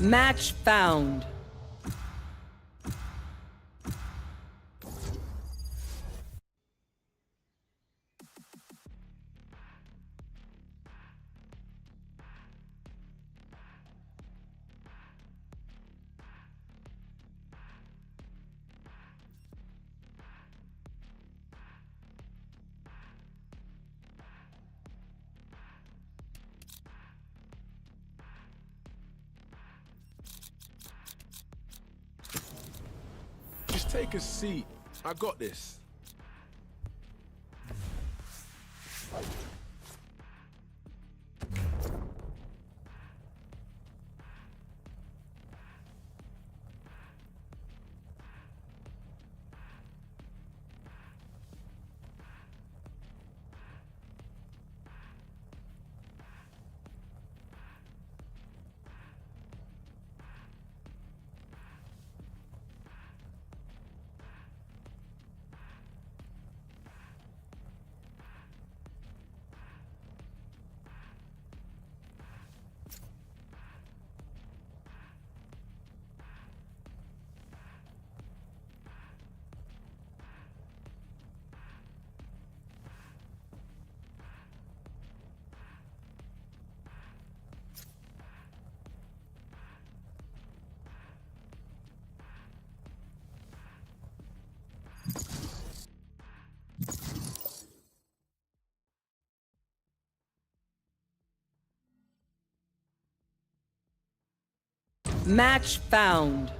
Match found. Just take a seat. I got this. Match found.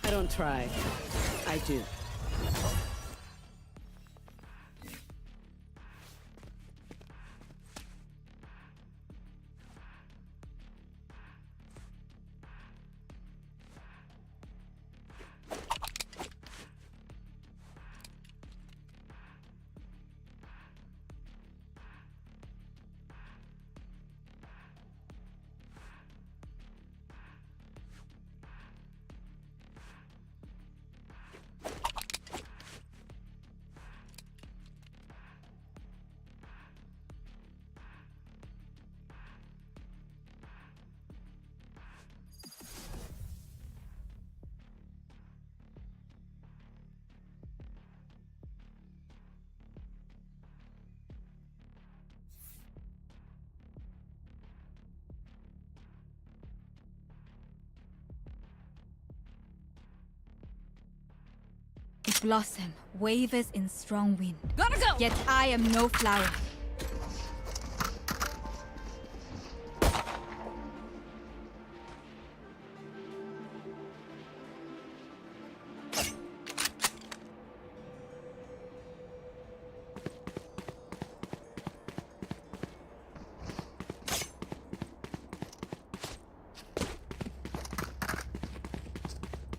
I don't try. I do. Blossom wavers in strong wind. Gotta go! Yet I am no flower.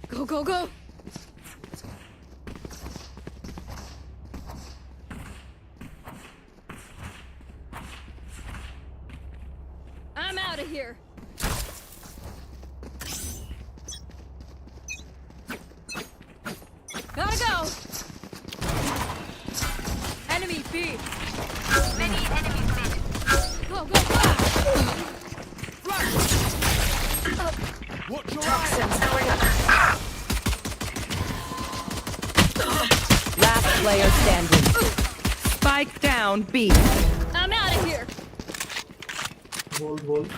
Go, go, go! I'm out of here. Gotta go. Enemy B. Many enemies mid. Go, go, go. Watch your eyes! Toxins going up. Last player standing. Spike down B. I'm out of here. Hold.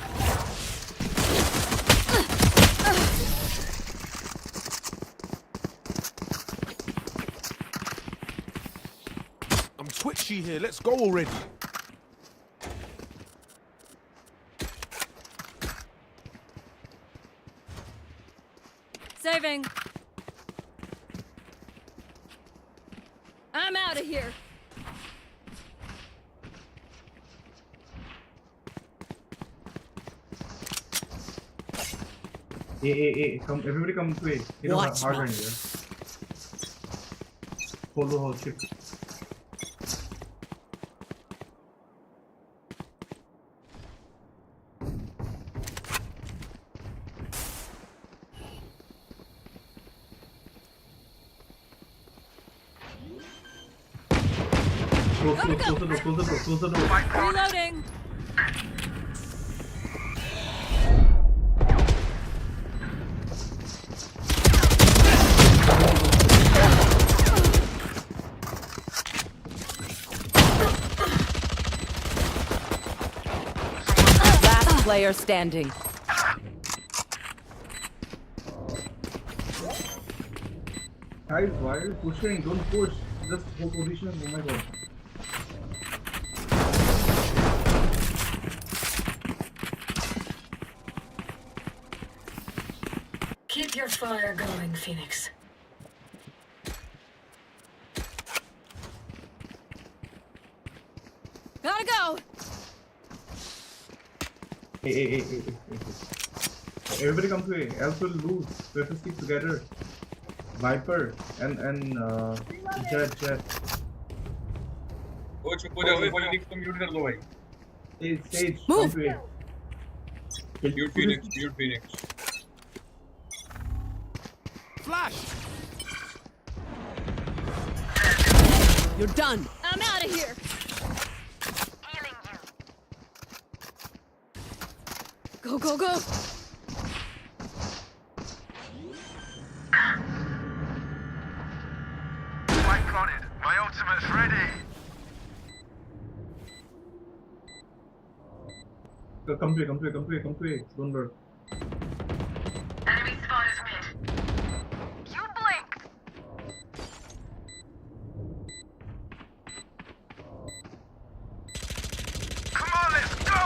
I'm twitchy here. Let's go already. Saving. I'm out of here. Come, everybody come to A. You know, hard running here. Hold the whole ship. Close the door. Reloading. Last player standing. Guys, why are you pushing? Don't push. Just hold position. Oh my god. Keep your fire going, Phoenix. Gotta go. Hey. Everybody come to A. Else we'll lose. We have to stick together. Viper and Jet. वो चुप हो जाओ Phoenix को mute कर दो भाई Sage. Move. Come to A. Mute Phoenix Flash! You're done. I'm out of here. Healing you. Go. Spike planted. My ultimate's ready. Come to A. Don't worry. Enemy spotted mid. You blinked. Come on, let's go!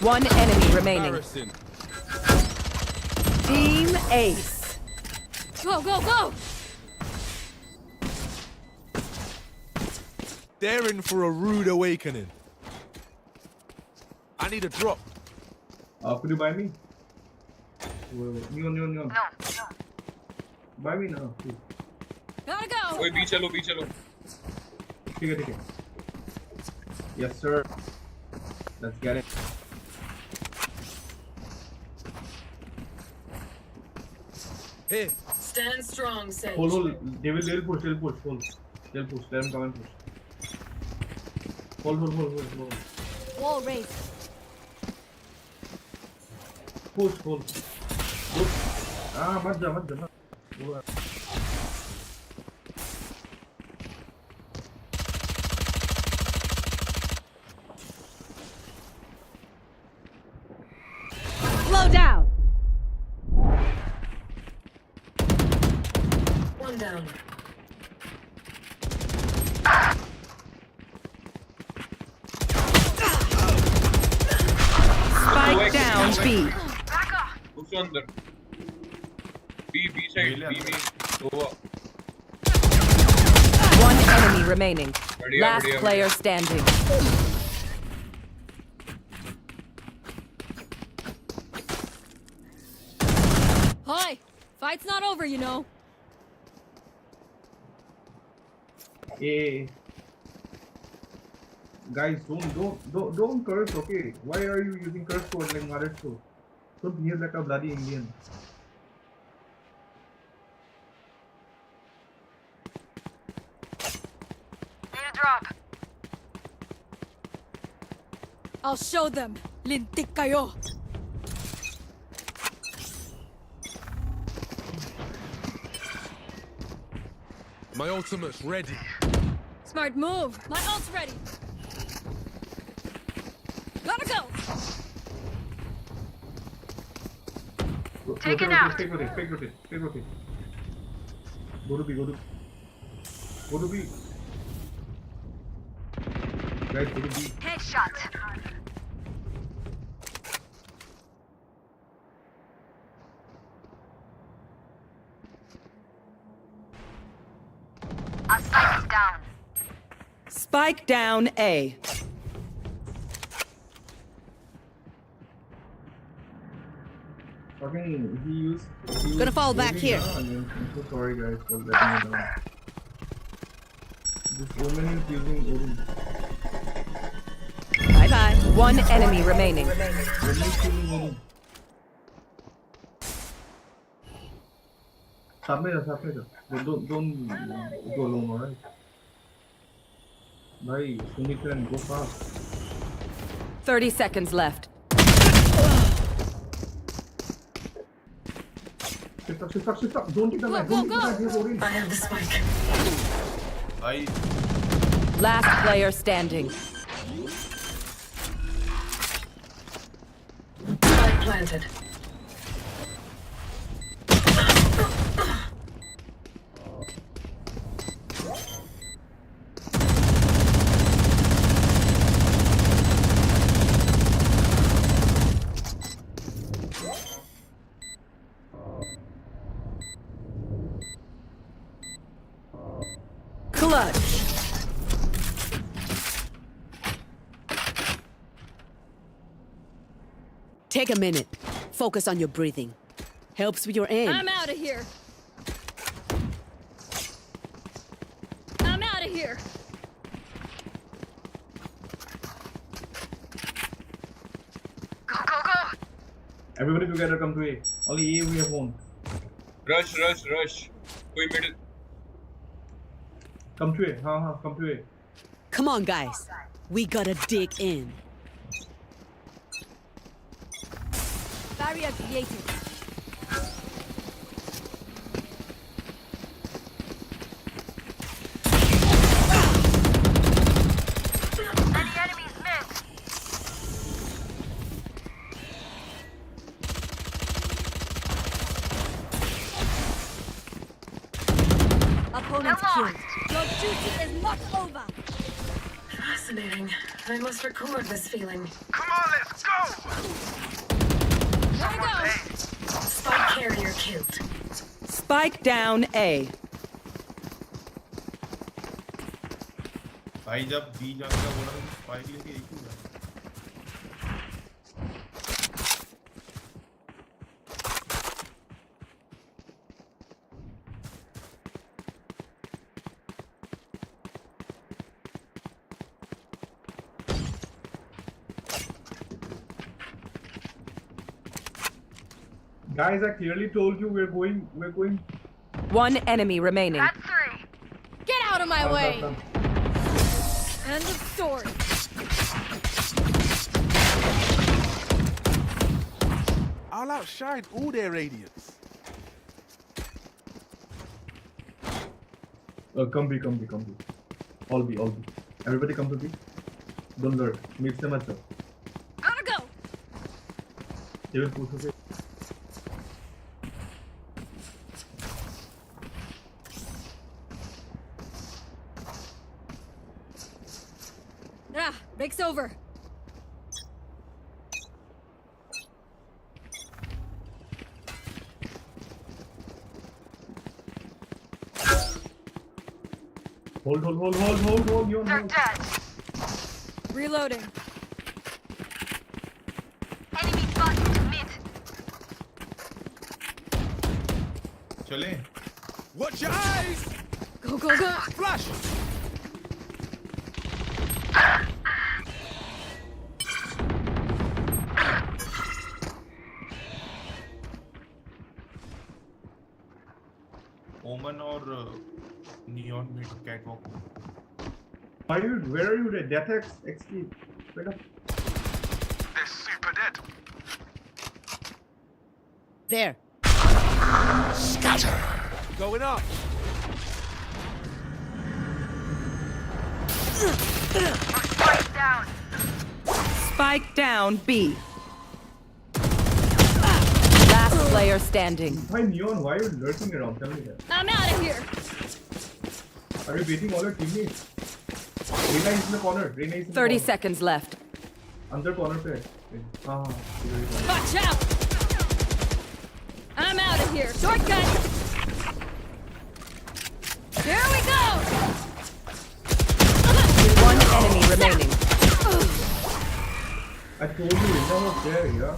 One enemy remaining. Embarrassing. Team Ace. Go. They're in for a rude awakening. I need a drop. Could you buy me? Wait. Neon. No. Buy me now, please. Gotta go. ओए B चलो ठीक है. Yes, sir. Let's get it. Here. Stand strong, Sage. Hold. They'll push. Hold. They'll push. Let them come and push. Hold. Wall raised. Push. मत जा. Slow down. One down. Spike down B. उसके अंदर B side B में तो One enemy remaining. बढ़िया, Last बढ़िया, player standing. Hi. Fight's not over, you know. Hey. Guys, don't curse, okay? Why are you using curse word like Maharashtra? Don't behave like a bloody Indian. Need a drop. I'll show them. Lintik kayo. My ultimate's ready. Smart move. My ult's ready. Gotta go. Taken out. Take rotate. Go to B. Guys, take a B. Headshot. Our spike is down. Spike down A. Fucking, he used Gonna fall back Omen, here. huh? I'm so sorry guys for letting me down. This woman is using Omen. Bye bye. One enemy remaining. Omen is using Omen. Submit. Don't go alone, alright? Bhai, Sunic and go fast. 30 seconds left. Shift up. Don't take the knife. Don't take the knife. He's Omen. I have the spike. Last player standing. Spike planted. Clutch. Take a minute. Focus on your breathing. Helps with your aim. I'm out of here. I'm out of here. Go. Everybody together come to A. Only A we have won. Rush. Koi middle. Come to A. Come to A. Come on, guys. We gotta dig in. Barrier created. Any enemies missed? Opponent Come on. killed. Your duty is not over. Fascinating. I must record this feeling. Come on, let's go! Where to go? Hey, Spike carrier killed. Spike down A. भाई जब B जाने का बोला तो spike लेके एक ही जाए Guys, I clearly told you we're going. One enemy remaining. That's 3. Get out of my way. Done. End of story. I'll outshine all their radiance. Come B. All B. Everybody come to B. Don't lurk. Mix them up. Gotta go. They will push us. Break's over. Hold. You're They're hold. dead. Reloading. Enemy spotted to mid. चले Watch your eyes! Go. Flash! ओमन और neon mid catwalk Where are you? Death XP. Wait up. they're super dead. There. Going up. Spike down. Spike down B. Last player standing. Why Neon? Why are you lurking around? Tell me that. I'm out of here. Are you beating all your teammates? Reina is in the corner. Reina is in the 30 corner. seconds left. अंदर corner पे है. हाँ हाँ. Watch out! I'm out of here. Shortcut! Here we go! One enemy remaining. I told you Reina was there, yeah.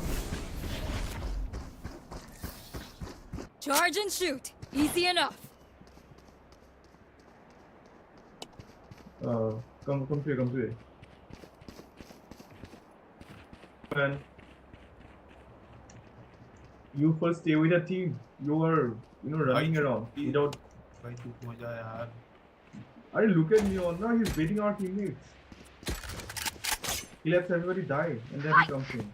Charge and shoot. Easy enough. Come here. Man, you first stay with the team. You are, running around without. भाई तू हो जा यार. Are you look at me on now? He's beating our teammates. He lets everybody die, and then he comes in.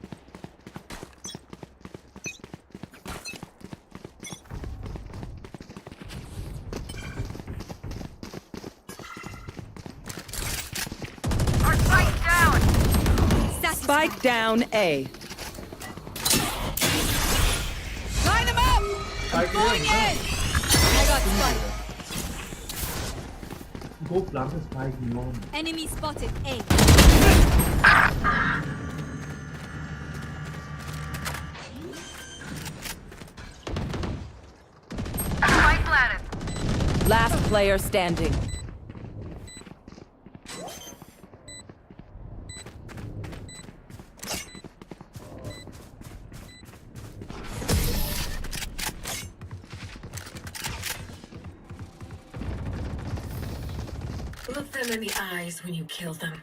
Our spike down. Spike down A. Line them up! Spike Going here, in! I got spike. Go plant the spike, Leon. Enemy spotted. A. Spike planted. Last player standing. Look them in the eyes when you kill them.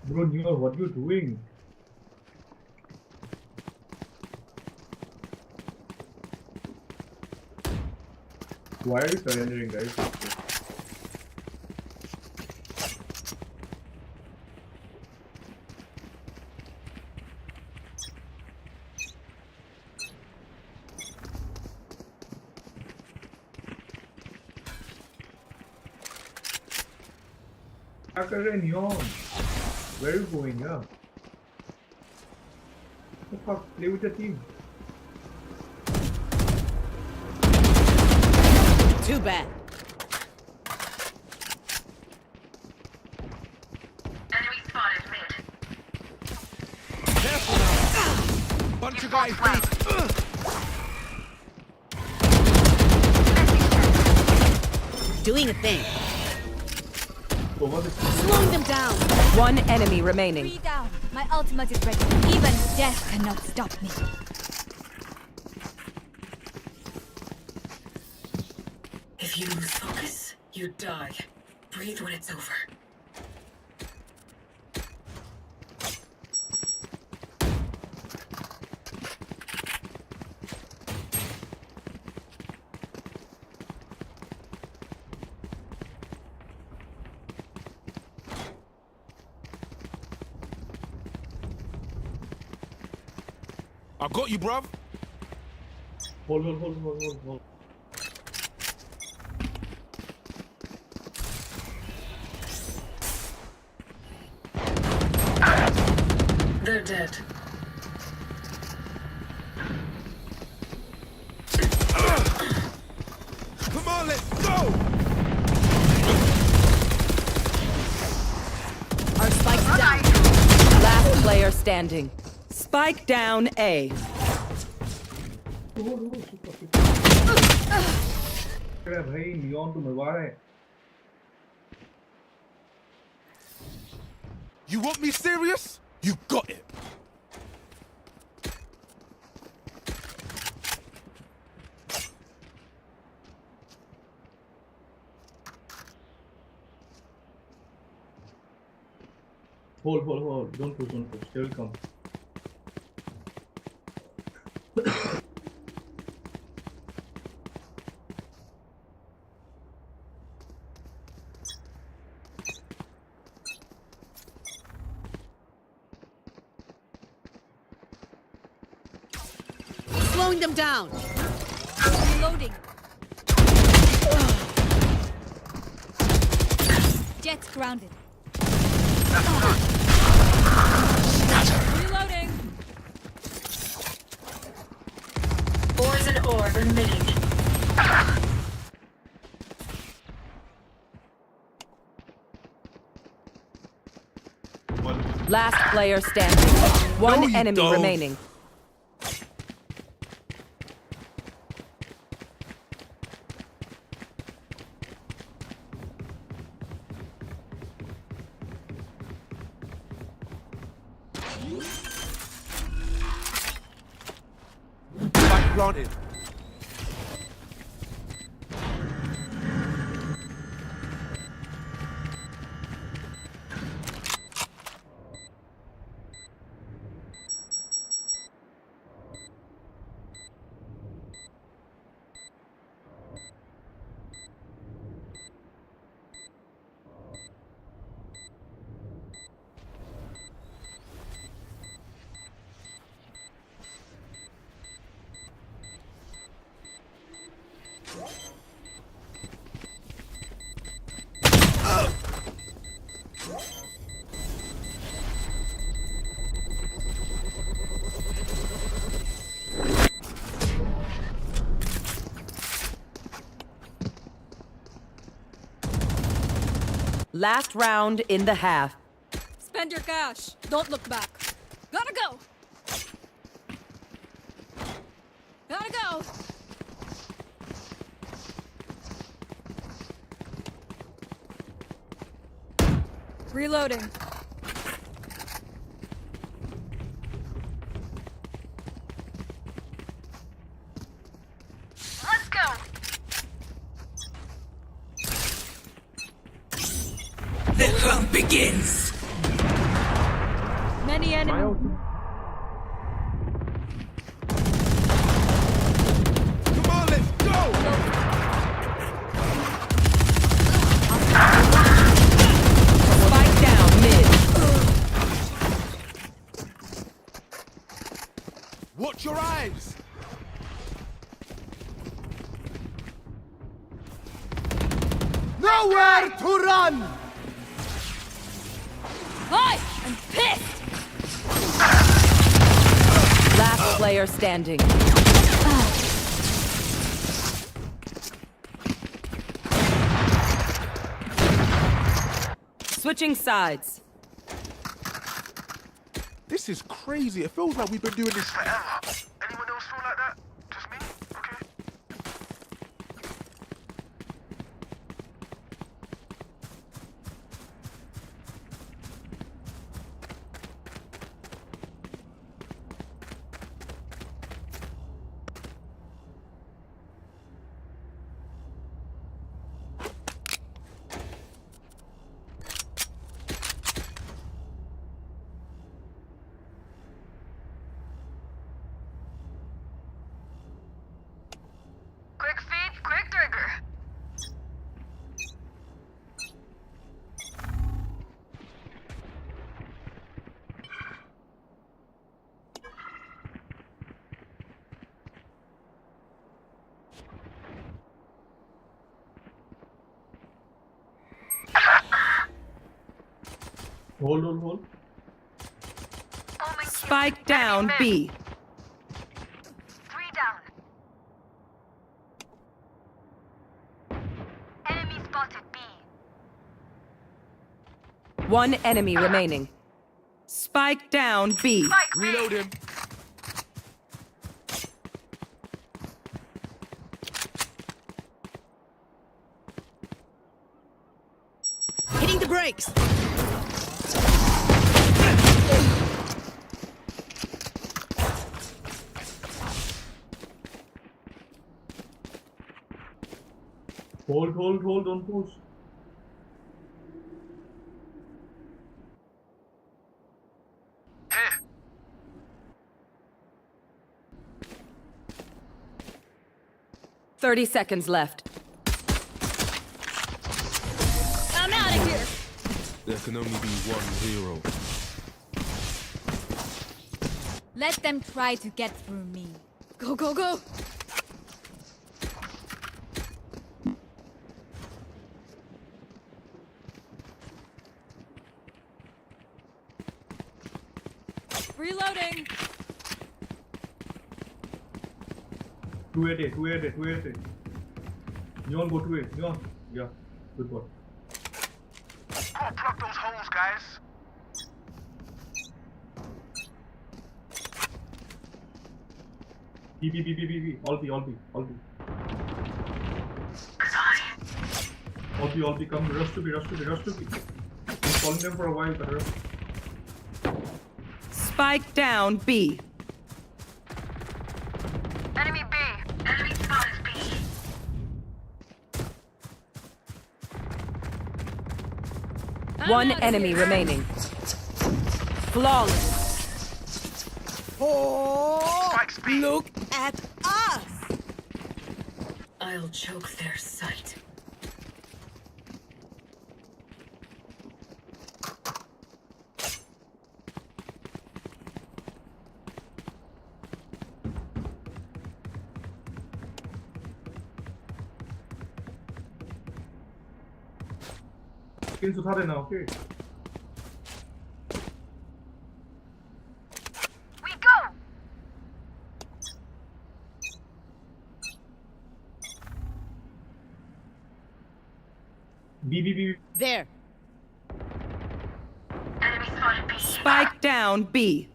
Bro, Neo, what you doing? Why are you surrendering, guys? क्या कर रहे हैं Neon? Where are you going? Yeah. What the fuck? Play with your team. Too bad. Enemy spotted mid. Careful now. Bunch of guys deep. Doing a thing. Over the Slowing them down. One enemy remaining. 3 down. My ultimate is ready. Even death cannot stop me. If you lose focus, you die. Breathe when it's over. I got you, bruv. hold. They're dead. Come on, let's go. Our spike's down. Last player standing. Spike down A. अरे भाई Neon तो मरवा रहा है. You want me serious? You got it. Hold. Don't push. They will come. Slowing them down. Reloading. Jet's grounded. Reloading. Poison orb emitting. Last player standing. One you enemy don't. remaining. Spike planted. Last round in the half. Spend your cash. Don't look back. Gotta go. Gotta go. Reloading. Let's go. The hunt begins. Many enemies. Come on, let's go! Spike down mid. Watch your eyes! Nowhere to run! Hi! I'm pissed! Last player standing. Switching sides. This is crazy. It feels like we've been doing this forever. Anyone else feel like that? Just me? Okay. Quick feet, quick trigger. Hold. Omen Spike down B. 3 down. Enemy spotted B. One enemy remaining. Spike down B. Spike B. Reload him. Hitting the brakes. Hold, don't push. Here. 30 seconds left. I'm out of here. There can only be one hero. Let them try to get through me. Go, go, go. Reloading. 280. Neon, go to it. Neon. Yeah. Good one. Gotta plug those holes, guys. B. All B. All B. All B. Come. Rush to B. Been calling them for a while, but rush. Spike down B. Enemy B. Enemy spotted B. One enemy remaining. Flawless. Spikes B. Look at us! I'll choke their sight. Skins उठा देना, okay? We go. B. There. Enemy spotted B. Spike down B.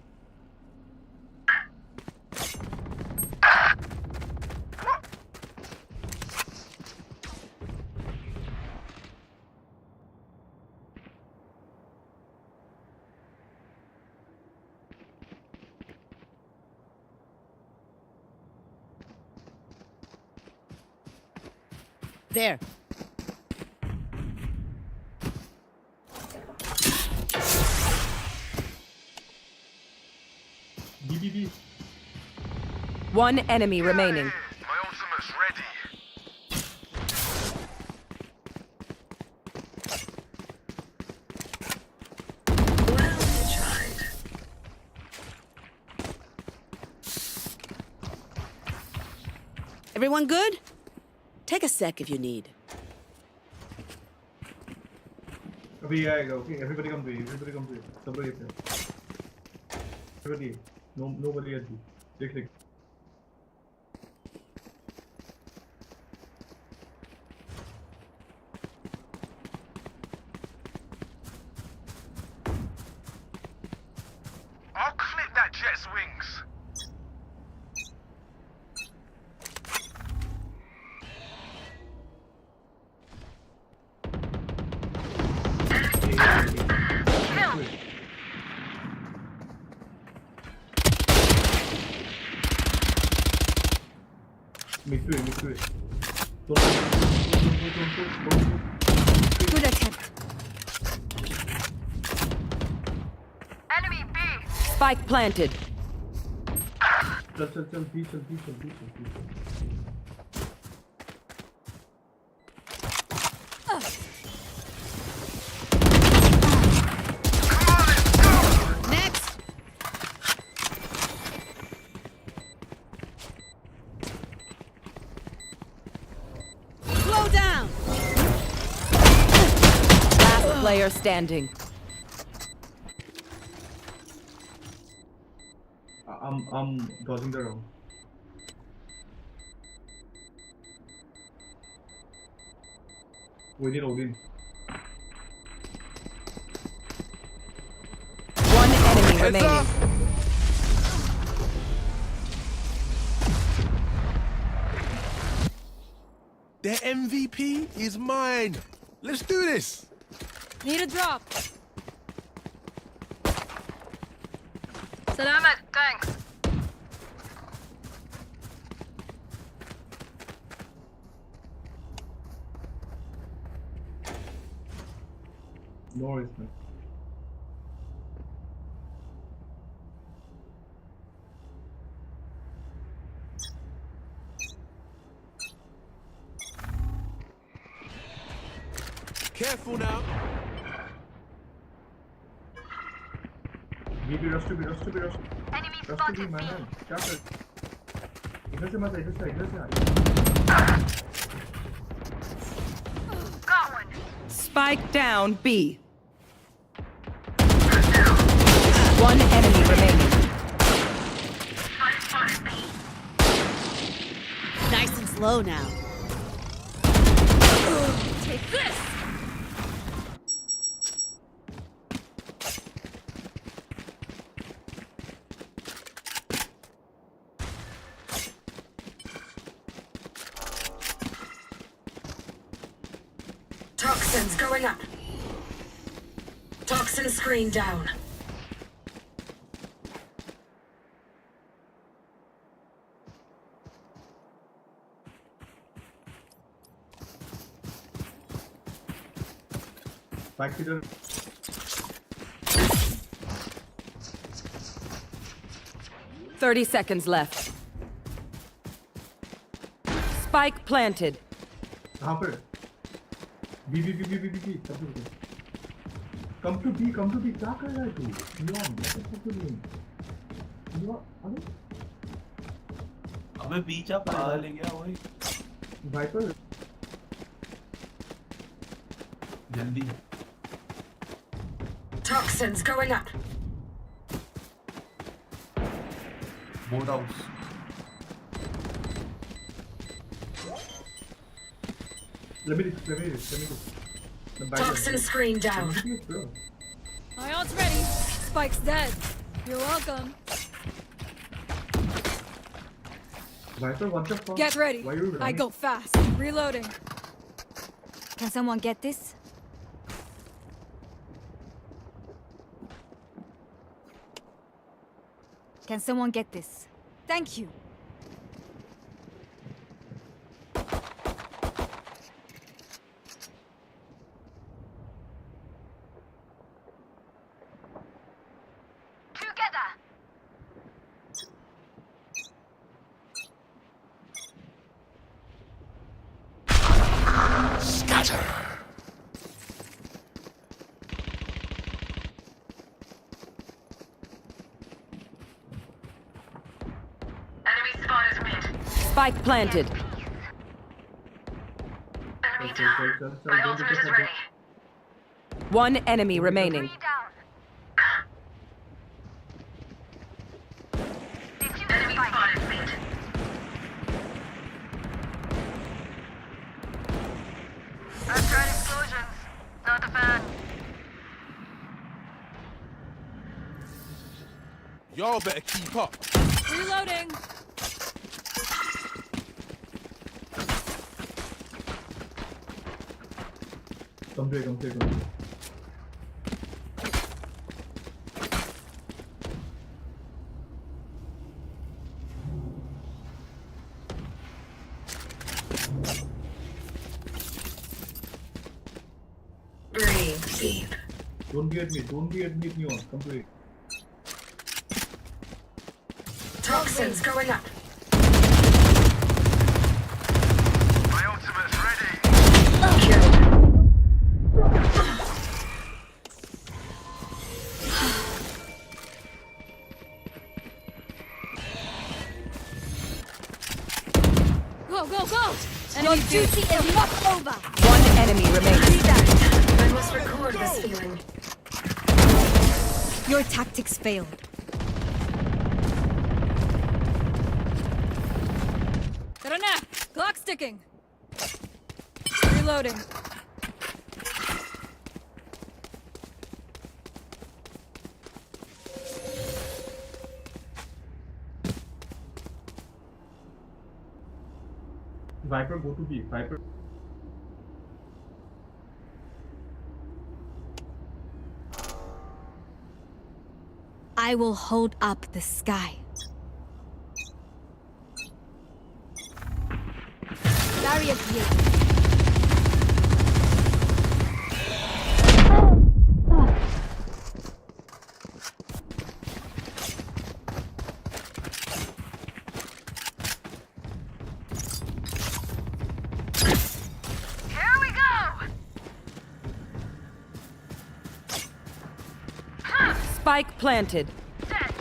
There. B. One enemy remaining. My ultimate's ready. Well tried. Everyone good? Take a sec if you need. अभी आएगा, okay? Everybody come B. सब लोग इधर. Everybody. Nobody at B. देख. I'll clip that jet's wings. Mid-way. Good attempt. Enemy B. Spike planted. चल B. Next! Slow down! Last player standing. I'm dodging the round. We need Odin. One enemy remaining. Their MVP is mine. Let's do this. Need a drop. Salamat. Thanks. No worries, man. Careful now. Rush to be. Enemy Rush to be, spotted B. man. क्या कर? इधर से मत, इधर से आ. Got one. Spike down B. One enemy remaining. Nice and slow now. Take this! Toxins going up. Toxin screen down. Back to the 30 seconds left. Spike planted. कहाँ पर? B. Come to B. क्या कर रहा है तू? Leon, what the fuck are you doing? Leon, अबे बीच आप पैदा ले गया वही Viper. जल्दी Toxins going up. Boat house Let me do. Toxin screen down. Bro. My ult's ready. Spike's dead. You're welcome. Viper, what the fuck? Get ready. Why are you running? I go fast. Reloading. Can someone get this? Can someone get this? Thank you. Together. Enemy spotted mid. Spike planted. Enemy down. My ultimate is ready. One enemy remaining. Three down. Enemy spotted mid. I've tried explosions. Not a fan. Y'all better keep up. Reloading. Come to A. Breathe deep. Don't be at me, Neon. Come to A. Toxins going up. My ultimate's ready. Killed. Go! Enemy duty is not over. One enemy remaining. I must record this feeling. Your tactics failed. Got a nap. Clock sticking. Reloading. Viper, go to B. Viper. I will hold up the sky. Barrier here. Here we go. Spike planted. Dead.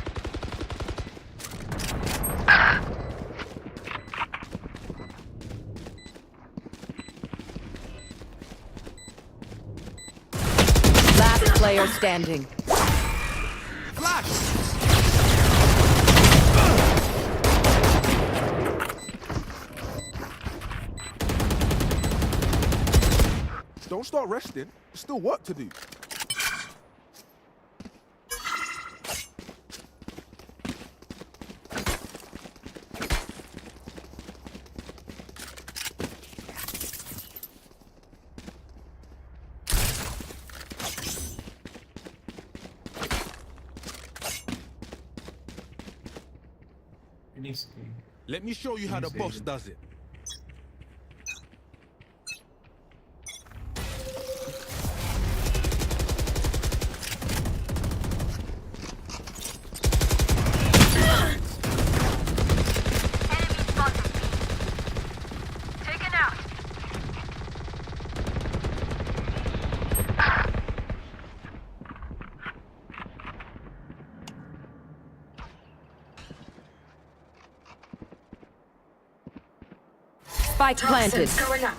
Last player standing. Don't start resting. There's still work to do. Finish. Let me show you how the Please, boss Agent. does it. Enemy spotted. Taken out. Spike planted. Toxins going up.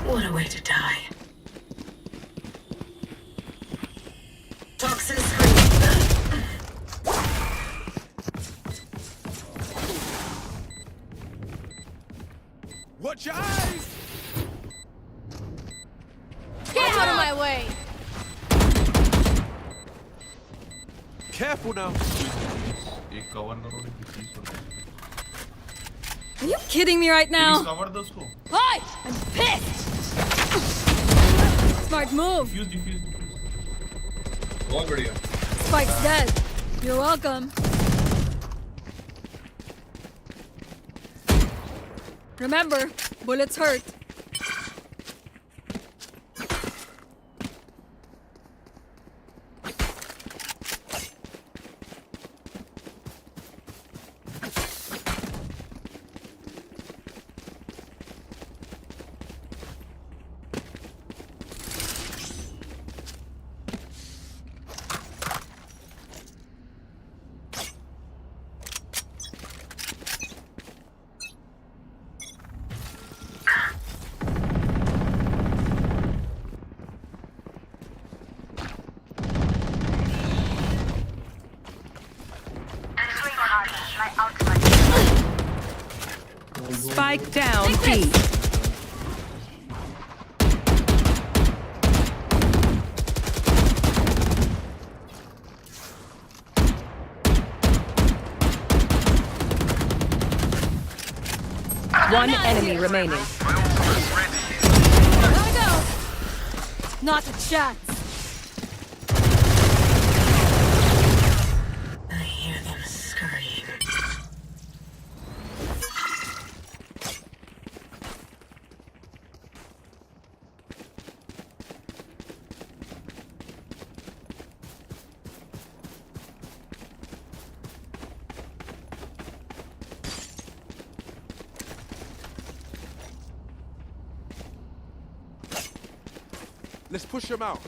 What a way to die. Toxin screen. Watch your eyes! Get out of my way! Careful now. एक cover करो ने किसी को. Are you kidding me right Please now? cover दो उसको. Hi! I'm pissed! Smart move! Diffuse. बहुत बढ़िया. Spike's dead. You're welcome. Remember, bullets hurt. My ultimate. Spike down Take B. this. One enemy remaining. My ultimate's ready. Gotta go! Not a chance. I hear them scurrying. Let's push him out.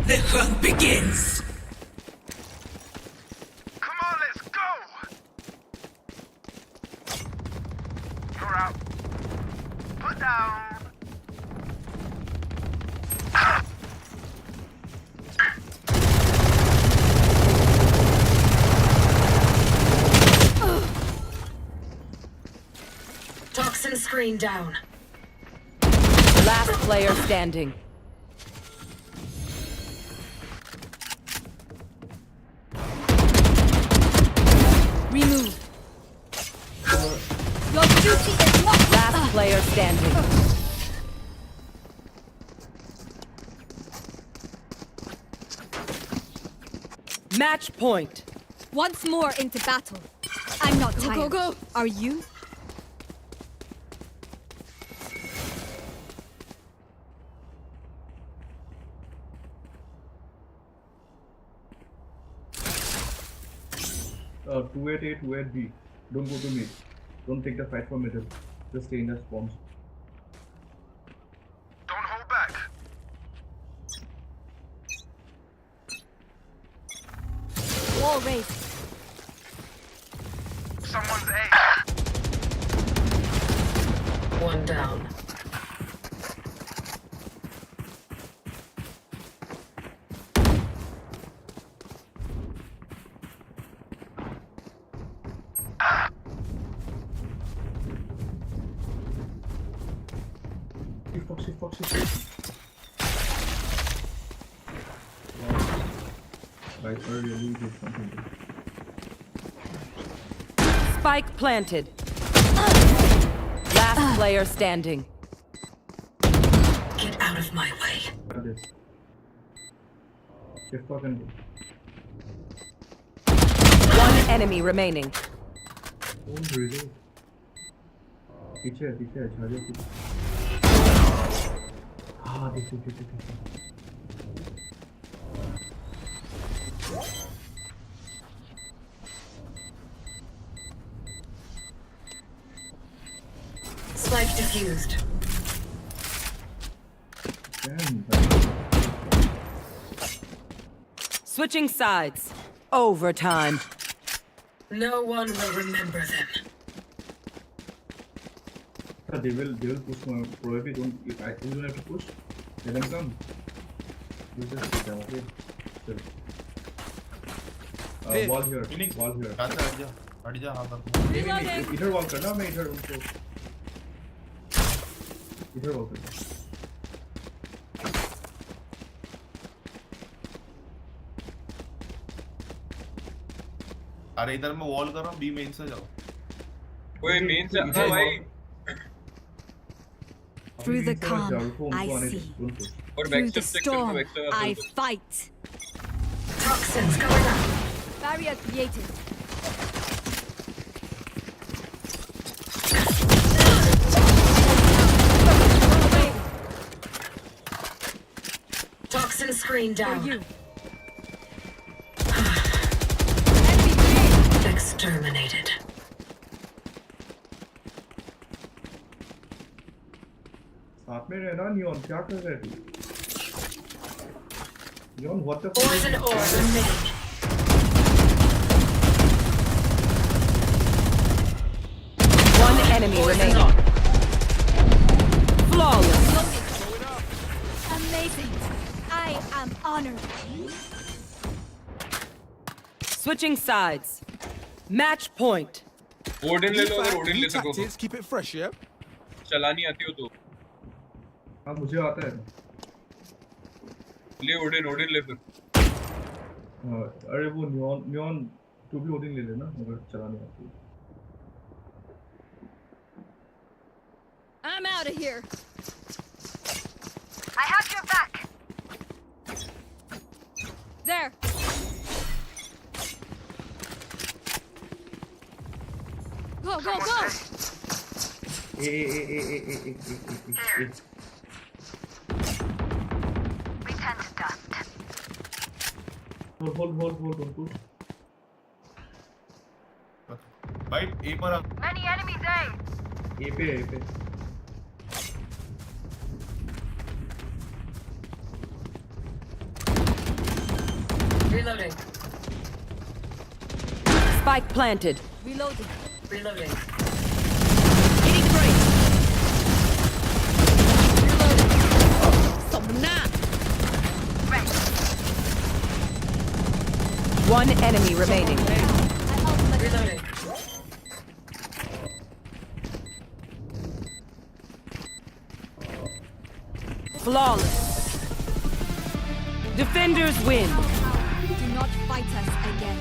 The hunt begins. Come on, let's go! You're out. Put down. Toxin screen down. Last player standing. Remove. Your duty is not. Last player standing. Match point. Once more into battle. I'm not tired. go, go. Are you? Two at A, 2 at B. Don't go to mid. Don't take the fight from middle. Just stay in the spawns. Don't hold back. Wall raised. Someone's A. One down. Toxic. Right, earlier did something. Spike planted. Last player standing. Get out of my way. Shift fucking go. One enemy remaining. Oh, really? पीछे झाड़ियों पीछे हाँ देख Spike diffused. Switching sides. Overtime. No one will remember them. They will push probably don't if I don't have to push let them come you just sit down okay wall here हट जा हाँ कर इधर wall करना मैं इधर उनको इधर वॉल करना अरे इधर मैं वॉल कर रहा हूँ बी मेन से जाओ कोई मेन से हाँ भाई Through the calm, I see. और Through the storm, I fight. Toxins going up. Barrier created. Toxin screen down. For you. Exterminated. साथ में रहना नियॉन क्या कर रहे तू neon what the Poison orb emitting. One enemy remaining. Flawless. Amazing. I am honored. Switching sides. Match point. Odin ले लो अगर Odin ले सको Tactics, keep it fresh, yeah? चलानी आती हो तो हाँ मुझे आता है ले ओडिन ले फिर अरे वो नियॉन तू भी ओडिन ले लेना अगर चलाने आती है I'm out of here. I have your back. There. Go, go, go. A Return to dust. hold भाई ए पर Many enemies, eh? ए पे Reloading. Spike planted. Reloading. Reloading. Hitting break. One enemy remaining. Reloading. Flawless. Defenders win. Do not fight us again.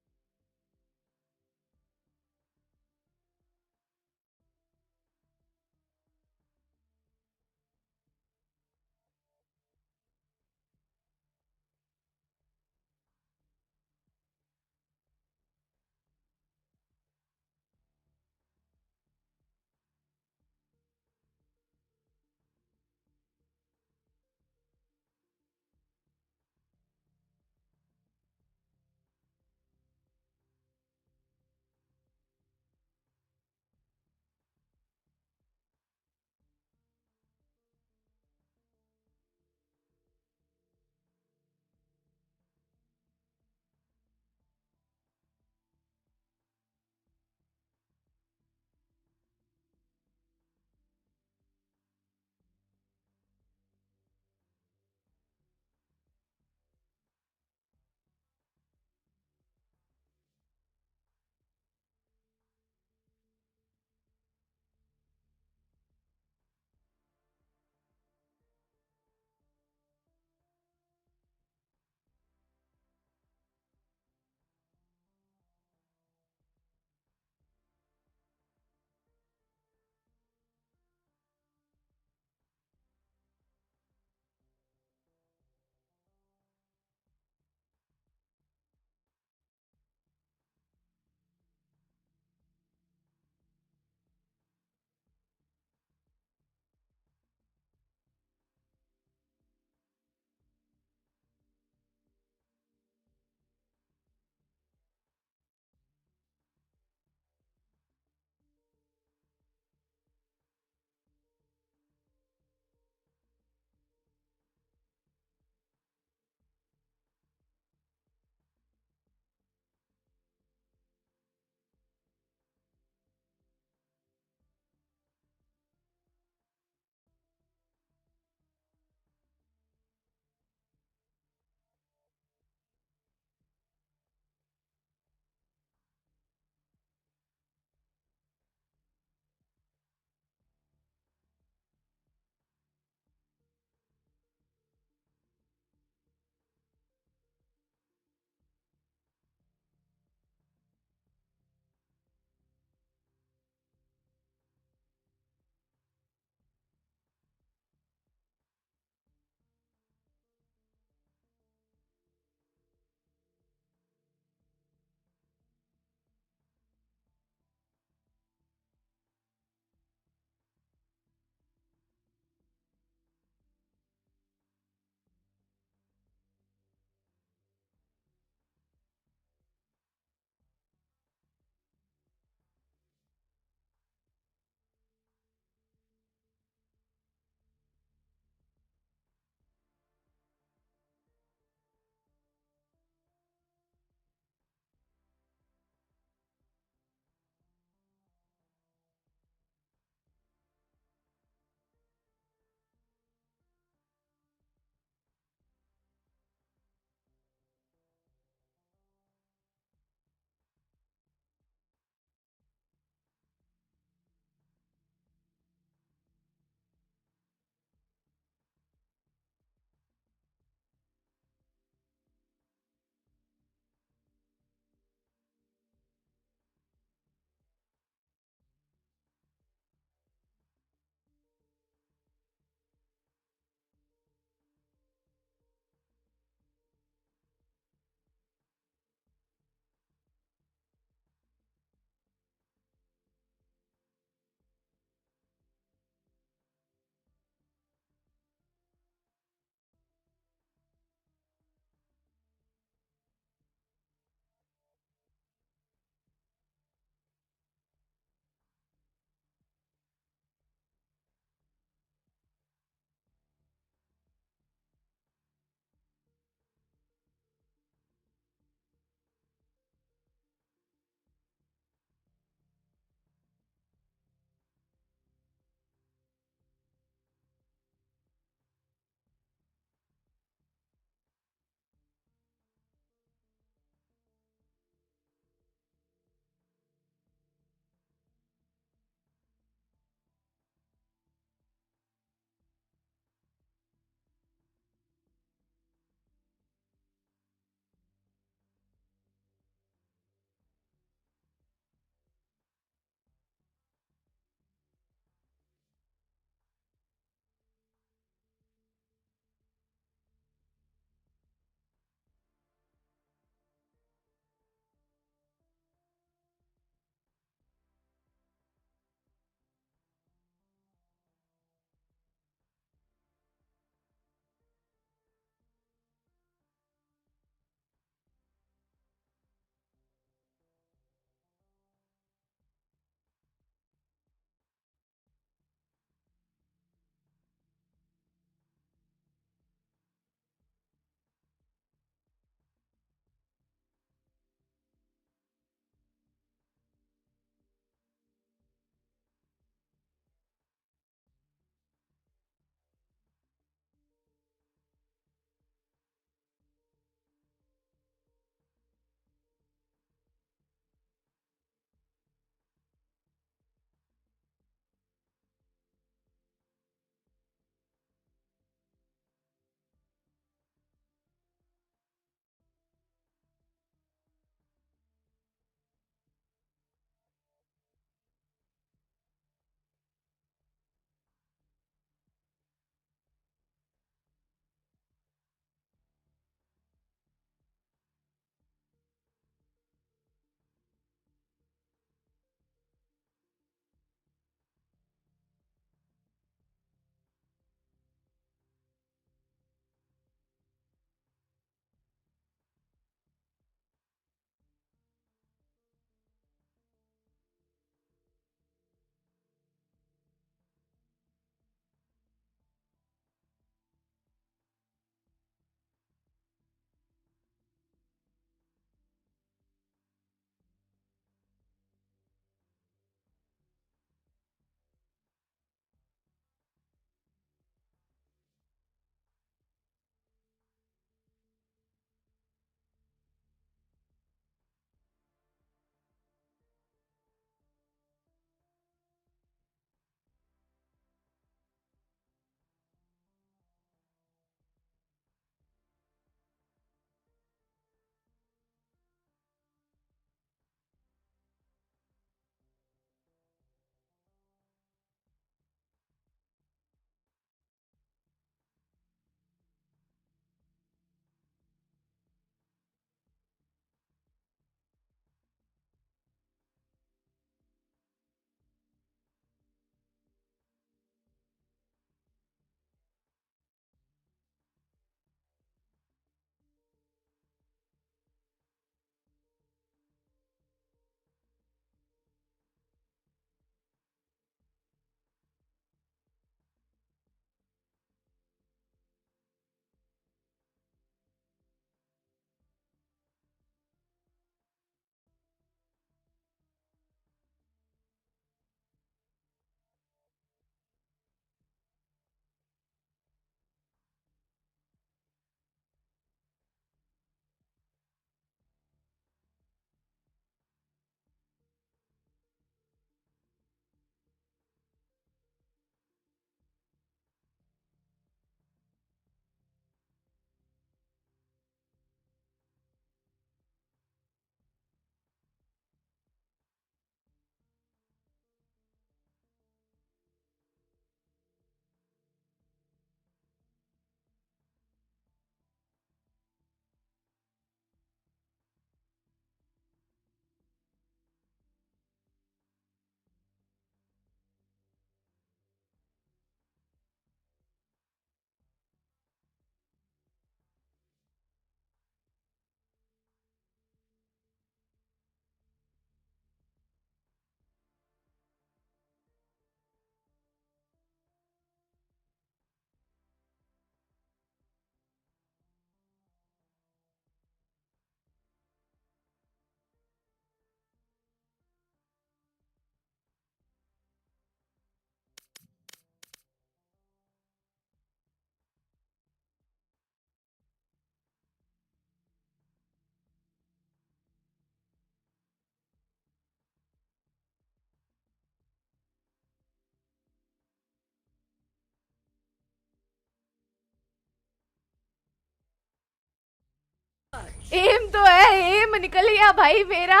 M तो है, M निकल गया भाई मेरा।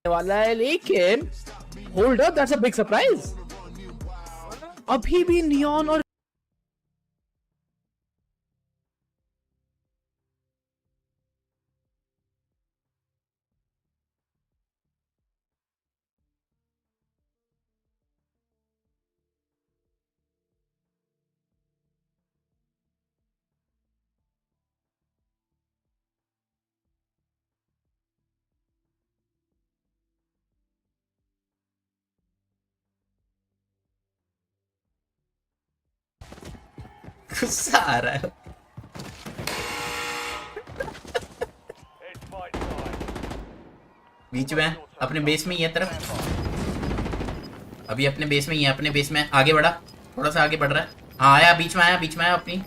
वाला है, लेकिन hold up, that's a big surprise. अभी भी नियॉन और गुस्सा आ रहा है। बीच में अपने बेस में ही है तरफ, अभी अपने बेस में ही है, अपने बेस में आगे बढ़ा, थोड़ा सा आगे बढ़ रहा है। हाँ आया, बीच में आया, बीच में आया अपनी।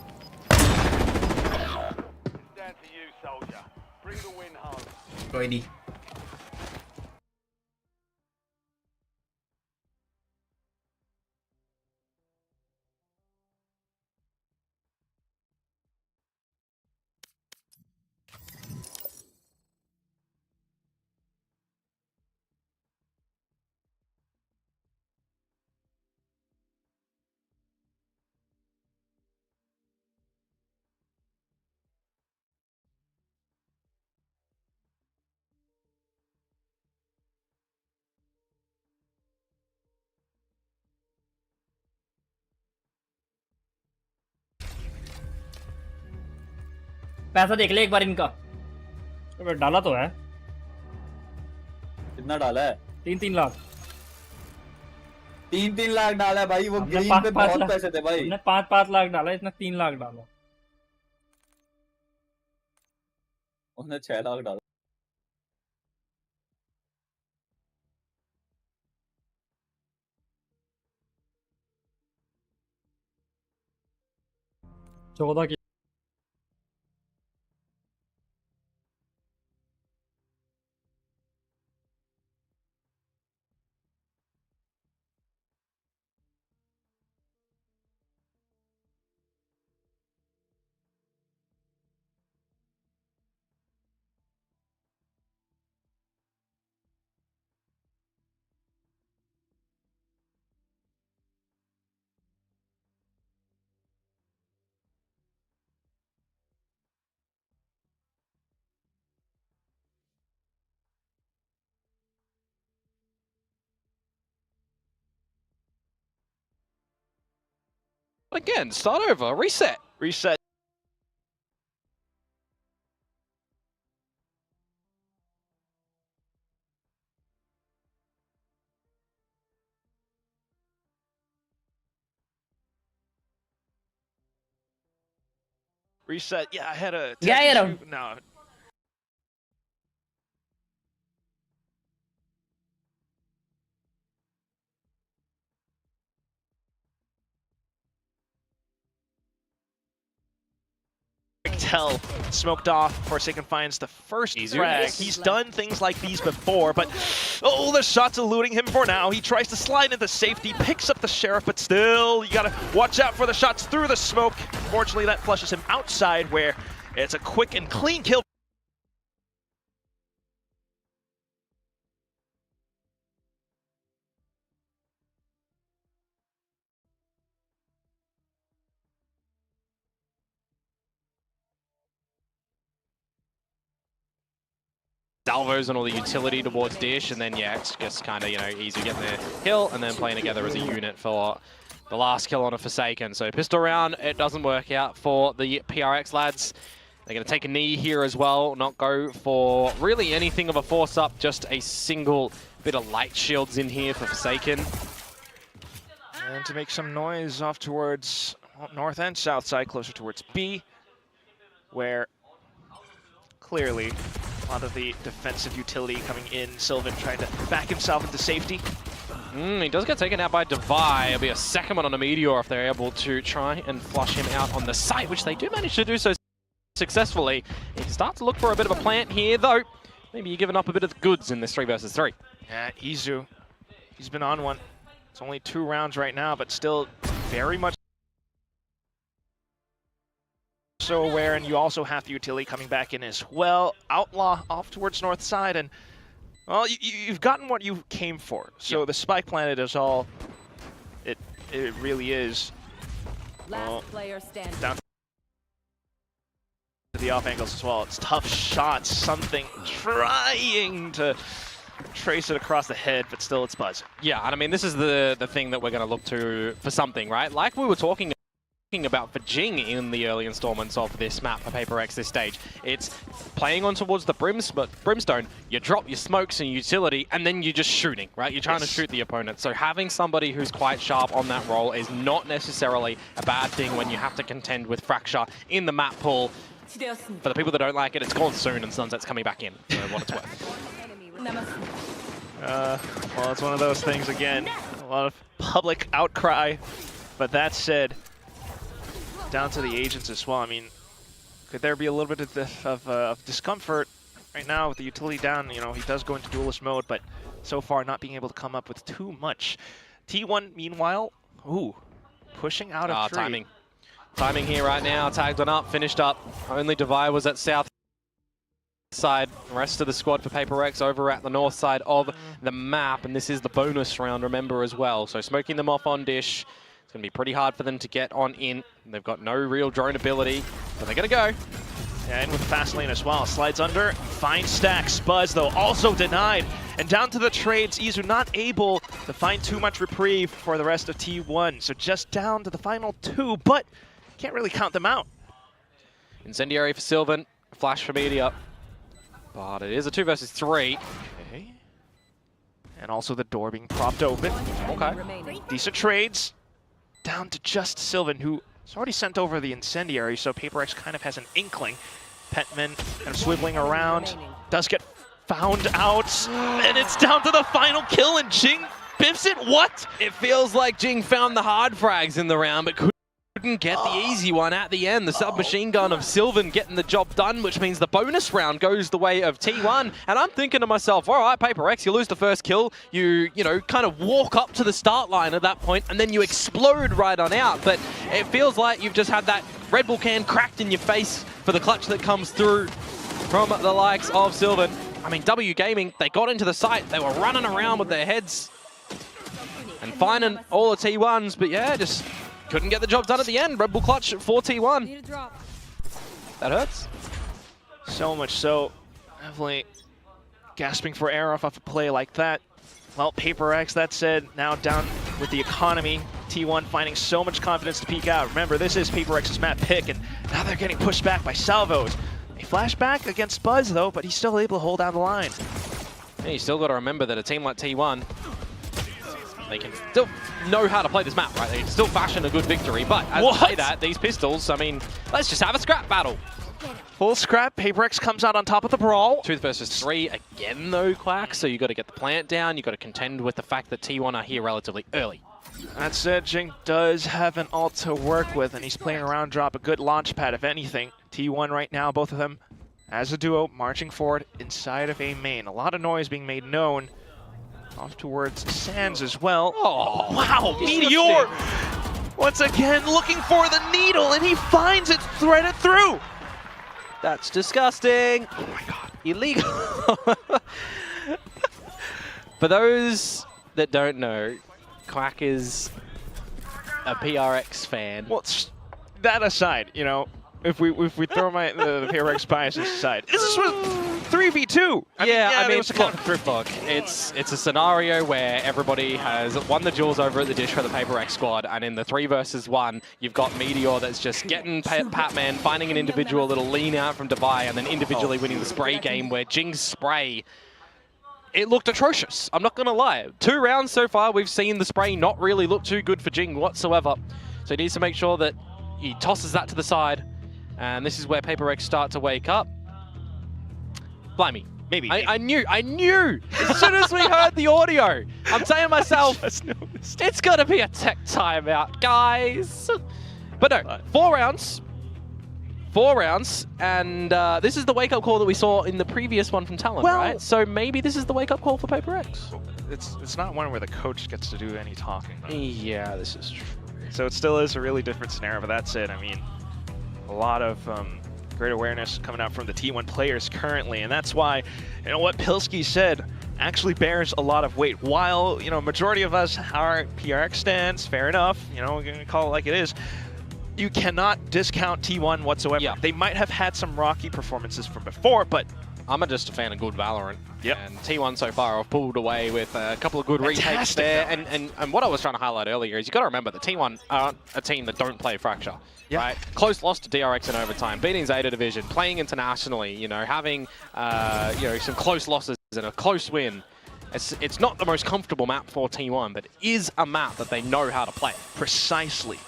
कोई नहीं, पैसा देख ले एक बार इनका। डाला तो है, कितना डाला है? 3-3 लाख। 3-3 लाख डाला है भाई, वो ग्रीन पे बहुत पैसे थे भाई। 5-5 लाख डाला, इतना 3 लाख डाला। उसने 6 लाख डाला। चौदह की Again, start over, reset. Reset. Reset. Yeah, I had a... No. Tell smoked off. Forsaken finds the first frag. He's done things like these before, but oh, the shots eluding him for now. He tries to slide into safety, picks up the sheriff, but still, you gotta watch out for the shots through the smoke. Fortunately, that flushes him outside, where it's a quick and clean kill. Salvos and all the utility towards Dish, and then yeah, it's just kind of, you know, easy getting the kill and then playing together as a unit for the last kill on a Forsaken. So pistol round, it doesn't work out for the PRX lads. They're going to take a knee here as well, not go for really anything of a force up, just a single bit of light shields in here for Forsaken. And to make some noise off towards north and south side, closer towards B. where clearly a lot of the defensive utility coming in. Sylvan trying to back himself into safety. He does get taken out by Devi. It'll be a second one on a Meteor if they're able to try and flush him out on the site, which they do manage to do so successfully. He starts to look for a bit of a plant here, though. Maybe you're giving up a bit of the goods in this 3 versus 3. Yeah, Izu, he's been on one. It's only 2 rounds right now, but still very much so aware, and you also have the utility coming back in as well. Outlaw off towards north side, and well, you've gotten what you came for. So the spike planet is all it really is. Last player standing. Down to the off angles as well. It's tough shots, something trying to trace it across the head, but still it's Buzz. Yeah, and I mean, this is the thing that we're going to look to for something, right? Like we were talking about for Jing in the early installments of this map for Paper X this stage. It's playing on towards the Brimstone, you drop your smokes and utility, and then you're just shooting, right? You're trying to shoot the opponent. So having somebody who's quite sharp on that role is not necessarily a bad thing when you have to contend with Fracture in the map pool. For the people that don't like it, it's gone soon and Sunset's coming back in, for what it's worth. Well, it's one of those things again. A lot of public outcry, but that said, down to the agents as well. I mean, could there be a little bit of discomfort right now with the utility down? You know, he does go into duelist mode, but so far not being able to come up with too much. T1, meanwhile, pushing out of tree. Timing. Timing here right now, tagged on up, finished up. Only Devi was at south side. The rest of the squad for Paper X over at the north side of the map, and this is the bonus round, remember, as well. So smoking them off on Dish. It's going to be pretty hard for them to get on in. They've got no real drone ability, but they're going to go. Yeah, and with fast lane as well. Slides under, finds stacks. Buzz, though, also denied. And down to the trades, Izu not able to find too much reprieve for the rest of T1. So just down to the final 2, but can't really count them out. Incendiary for Sylvan, flash for Meteor. But it is a 2 versus 3. Okay. And also the door being propped open. Okay. Decent trades. Down to just Sylvan, who has already sent over the Incendiary, so Paper X kind of has an inkling. Petman kind of swiveling around, does get found out, and it's down to the final kill, and Jing biffs it. What? It feels like Jing found the hard frags in the round, but couldn't get the easy one at the end. The submachine gun of Sylvan getting the job done, which means the bonus round goes the way of T1. And I'm thinking to myself, all right, Paper X, you lose the first kill. You know, kind of walk up to the start line at that point, and then you explode right on out. But it feels like you've just had that Red Bull can cracked in your face for the clutch that comes through from the likes of Sylvan. I mean, W Gaming, they got into the site. They were running around with their heads and finding all the T1s, but yeah, just couldn't get the job done at the end. Red Bull clutch for T1. That hurts. So much so. Definitely gasping for air off of a play like that. Well, Paper X, that said, now down with the economy. T1 finding so much confidence to peek out. Remember, this is Paper X's map pick, and now they're getting pushed back by salvos. A flashback against Buzz, though, but he's still able to hold down the line. Yeah, you still got to remember that a team like T1, they can still know how to play this map, right? They can still fashion a good victory, but as I say that, these pistols, I mean, let's just have a scrap battle. Full scrap, Paper X comes out on top of the brawl. 2 versus 3 again, though, Quack, so you got to get the plant down, you got to contend with the fact that T1 are here relatively early. That said, Jing does have an ult to work with, and he's playing around drop, a good launch pad, if anything. T1 right now, both of them as a duo, marching forward inside of A main. A lot of noise being made known. Off towards Sands as well. Oh, wow, Meteor! Once again, looking for the needle, and he finds it threaded through. That's disgusting. Oh my god. Illegal. For those that don't know, Quack is a PRX fan. Well, that aside, you know, if we throw the PRX biases aside, this is 3v2. I mean, it's a scenario where everybody has won the duels over at the Dish for the Paper X squad, and in the 3 versus 1, you've got Meteor that's just getting Patman, finding an individual that'll lean out from Devi, and then individually winning the spray game where Jing's spray, it looked atrocious. I'm not going to lie. 2 rounds so far, we've seen the spray not really look too good for Jing whatsoever. So he needs to make sure that he tosses that to the side And this is where Paper Rex start to wake up. Blimey. Maybe. I knew. As soon as we heard the audio, I'm saying to myself, it's got to be a tech timeout, guys. But no, 4 rounds. 4 rounds, and this is the wake-up call that we saw in the previous one from Talon, right? So maybe this is the wake-up call for Paper Rex. It's not one where the coach gets to do any talking, though. Yeah, this is true. So it still is a really different scenario, but that's it. I mean, a lot of great awareness coming out from the T1 players currently, and that's why, you know, what Pilsky said actually bears a lot of weight. While, you know, majority of us are PRX stands, fair enough, you know, we're gonna call it like it is, you cannot discount T1 whatsoever. Yeah. They might have had some rocky performances from before, but I'm just a fan of good Valorant. Yep. And T1 so far have pulled away with a couple of good retakes there. And what I was trying to highlight earlier is you got to remember the T1 aren't a team that don't play Fracture. Yep. Right? Close loss to DRX in overtime, beating Zeta Division, playing internationally, you know, having you know, some close losses and a close win. It's not the most comfortable map for T1, but it is a map that they know how to play. Precisely.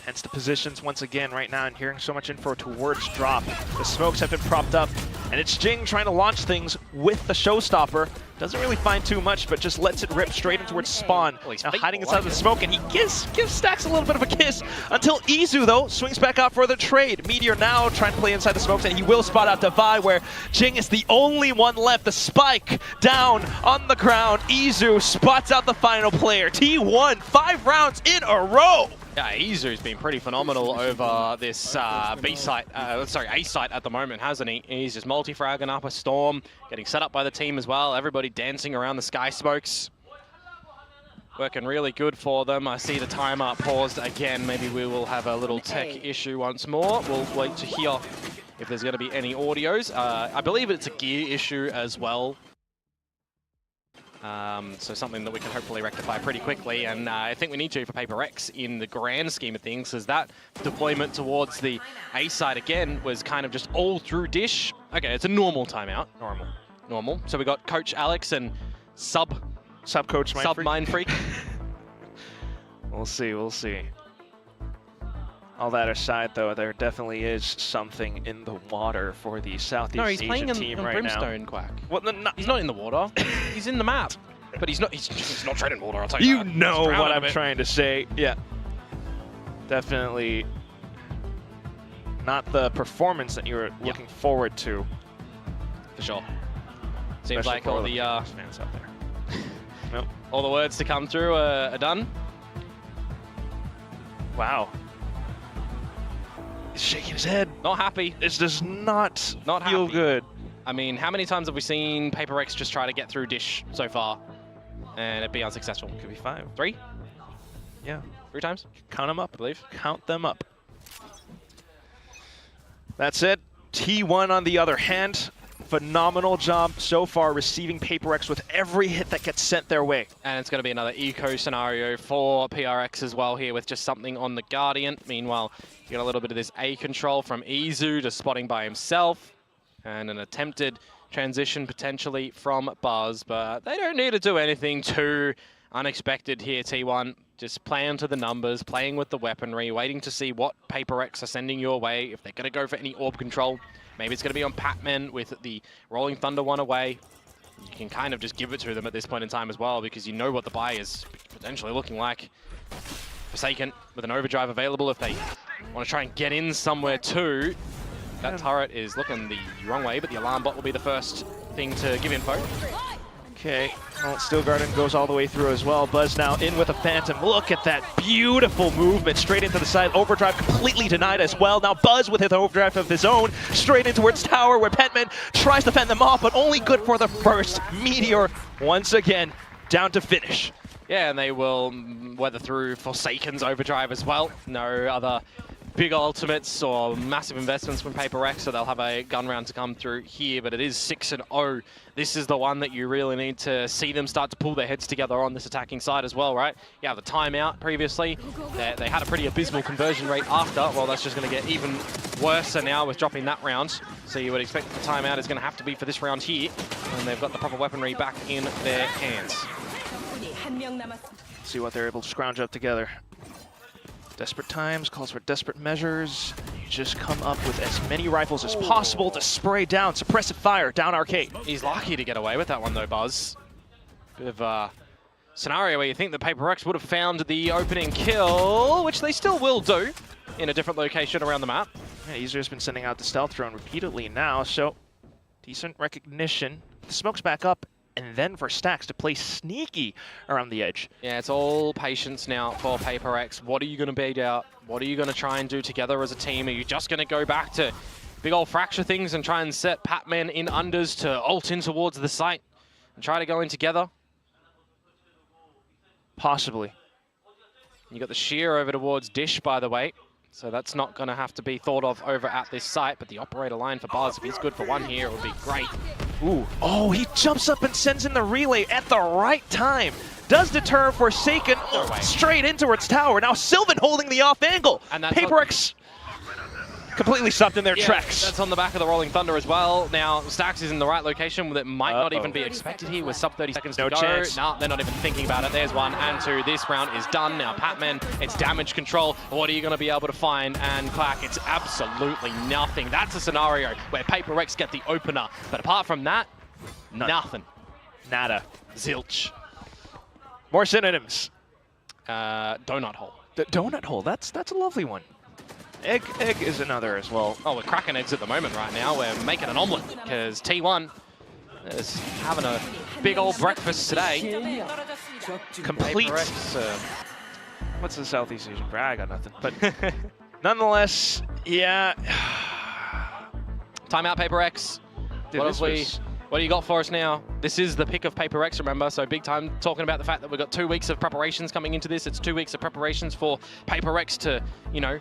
Hence the positions once again right now, and hearing so much info towards drop. The smokes have been propped up, and it's Jing trying to launch things with the showstopper. Doesn't really find too much, but just lets it rip straight in towards spawn. Now hiding inside the smoke, and he gives Stax a little bit of a kiss until Izu, though, swings back out for the trade. Meteor now trying to play inside the smokes, and he will spot out Divide, where Jing is the only one left. The spike down on the ground. Izu spots out the final player. T1, 5 rounds in a row. Yeah, Izu's been pretty phenomenal over this A site at the moment, hasn't he? He's just multi-fragging up a storm, getting set up by the team as well. Everybody dancing around the sky smokes. Working really good for them. I see the timer paused again. Maybe we will have a little tech issue once more. We'll wait to hear if there's going to be any audios. I believe it's a gear issue as well. So something that we can hopefully rectify pretty quickly, and I think we need to for Paper Rex in the grand scheme of things, because that deployment towards the A side again was kind of just all through dish. Okay, it's a normal timeout. Normal. So we got Coach Alex and Sub Coach Mind Freak. We'll see. All that aside, though, there definitely is something in the water for the Southeast Asian team right now. No, he's playing in Brimstone, Quack. Well, he's not in the water. He's in the map. But he's not treading water, I'll tell you that. You know what I'm trying to say. Yeah. Definitely not the performance that you were looking forward to. For sure. Seems like all the fans out there. Nope. All the words to come through are done. Wow. He's shaking his head. Not happy. This does not feel good. I mean, how many times have we seen Paper Rex just try to get through dish so far and it be unsuccessful? Could be 5. 3? Yeah. 3 times? Count them up, I believe. Count them up. That's it. T1 on the other hand, phenomenal job so far receiving Paper Rex with every hit that gets sent their way. And it's going to be another eco scenario for PRX as well here with just something on the Guardian. Meanwhile, you got a little bit of this A control from Izu just spotting by himself. And an attempted transition potentially from Buzz, but they don't need to do anything too unexpected here, T1. Just playing to the numbers, playing with the weaponry, waiting to see what Paper Rex are sending your way. If they're going to go for any orb control, maybe it's going to be on Patman with the Rolling Thunder one away. You can kind of just give it to them at this point in time as well, because you know what the buy is potentially looking like. Forsaken with an overdrive available if they want to try and get in somewhere too. That turret is looking the wrong way, but the alarm bot will be the first thing to give info. Okay, well, Steel Garden goes all the way through as well. Buzz now in with a Phantom. Look at that beautiful movement straight into the side. Overdrive completely denied as well. Now Buzz with his overdrive of his own straight in towards tower, where Petman tries to fend them off, but only good for the first. Meteor once again down to finish. Yeah, and they will weather through Forsaken's overdrive as well. No other big ultimates or massive investments from Paper Rex, so they'll have a gun round to come through here, but it is 6-0. This is the one that you really need to see them start to pull their heads together on this attacking side as well, right? You have the timeout previously. They had a pretty abysmal conversion rate after. Well, that's just going to get even worse now with dropping that round. So you would expect the timeout is going to have to be for this round here, and they've got the proper weaponry back in their hands. See what they're able to scrounge up together. Desperate times calls for desperate measures. You just come up with as many rifles as possible to spray down suppressive fire down Arcade. He's lucky to get away with that one though, Buzz. Bit of a scenario where you think the Paper Rex would have found the opening kill, which they still will do in a different location around the map. Yeah, Ezreal's been sending out the stealth drone repeatedly now, so decent recognition. The smoke's back up, and then for Stacks to play sneaky around the edge. Yeah, it's all patience now for Paper Rex. What are you going to beat out? What are you going to try and do together as a team? Are you just going to go back to big old fracture things and try and set Patman in unders to ult in towards the site and try to go in together? Possibly. You got the shear over towards Dish, by the way. So that's not going to have to be thought of over at this site. But the operator line for Buzz, if he's good for one here, it would be great. Ooh. Oh, he jumps up and sends in the relay at the right time. Does deter Forsaken straight in towards tower. Now Sylvan holding the off angle. And Paper Rex completely stopped in their tracks. That's on the back of the Rolling Thunder as well. Now, Stacks is in the right location that might not even be expected here with sub 30 seconds to go. Chance. No, they're not even thinking about it. There's one and two. This round is done. Now, Patman, it's damage control. What are you going to be able to find? And Clack, it's absolutely nothing. That's a scenario where Paper Rex get the opener. But apart from that, nothing. Nada. Zilch. More synonyms. Donut hole. The donut hole. That's a lovely one. Egg is another as well. Oh, we're cracking eggs at the moment right now. We're making an omelet because T1 is having a big old breakfast today. Complete. What's the Southeast Asian? I got nothing. But nonetheless, yeah. Timeout, Paper Rex. What do you got for us now? This is the pick of Paper Rex, remember? So big time talking about the fact that we've got 2 weeks of preparations coming into this. It's 2 weeks of preparations for Paper Rex to, you know,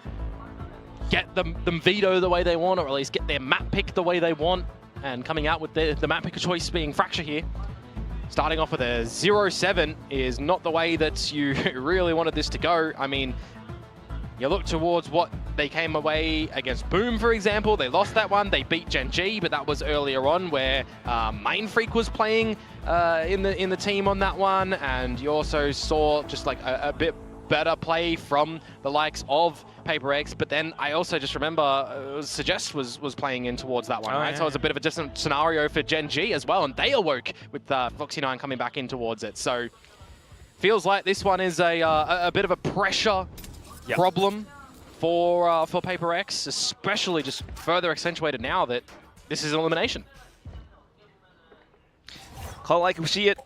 get them veto the way they want, or at least get their map pick the way they want. And coming out with the map pick of choice being Fracture here. Starting off with a 0-7 is not the way that you really wanted this to go. I mean, you look towards what they came away against Boom, for example. They lost that one. They beat Gen G, but that was earlier on where Main Freak was playing in the team on that one. And you also saw just like a bit better play from the likes of Paper Rex, but then I also just remember Suggest was playing in towards that one, right? Yeah, so it was a bit of a different scenario for Gen G as well, and they awoke with Foxy9 coming back in towards it. So feels like this one is a bit of a pressure problem for Paper Rex, especially just further accentuated now that this is an elimination. Call like we see it.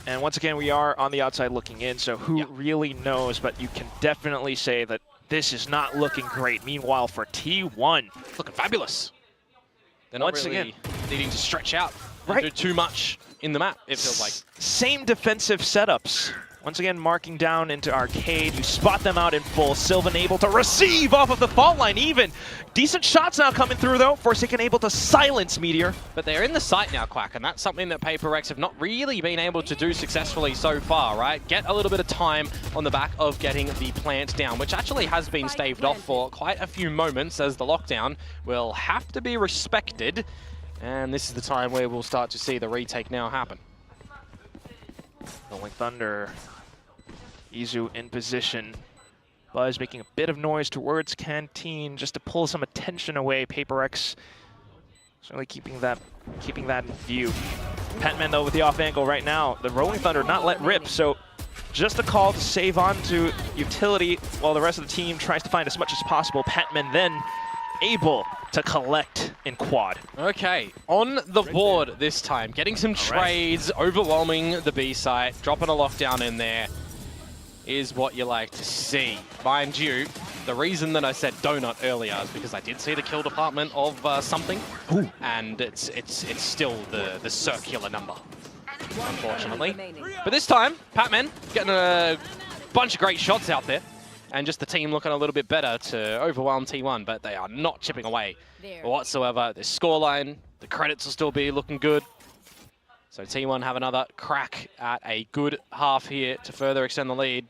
And once again, we are on the outside looking in, so who really knows? But you can definitely say that this is not looking great. Meanwhile, for T1, it's looking fabulous. They're not really needing to stretch out and do too much in the map, it feels like. Same defensive setups. Once again, marking down into Arcade. You spot them out in full. Sylvan able to receive off of the fault line even. Decent shots now coming through, though. Forsaken able to silence Meteor. But they're in the site now, Quack, and that's something that Paper Rex have not really been able to do successfully so far, right? Get a little bit of time on the back of getting the plant down, which actually has been staved off for quite a few moments as the lockdown will have to be respected. And this is the time where we'll start to see the retake now happen. Rolling Thunder. Izu in position. Buzz making a bit of noise towards Canteen just to pull some attention away. Paper Rex certainly keeping that in view. Patman though with the off angle right now. The Rolling Thunder not let rip, so just a call to save on to utility while the rest of the team tries to find as much as possible. Patman then able to collect in quad. Okay, on the board this time, getting some trades, overwhelming the B site, dropping a lockdown in there is what you like to see. Mind you, the reason that I said donut earlier is because I did see the kill department of something, and it's still the circular number, unfortunately. But this time, Patman getting a bunch of great shots out there, and just the team looking a little bit better to overwhelm T1, but they are not chipping away whatsoever. The scoreline, the credits will still be looking good. So T1 have another crack at a good half here to further extend the lead.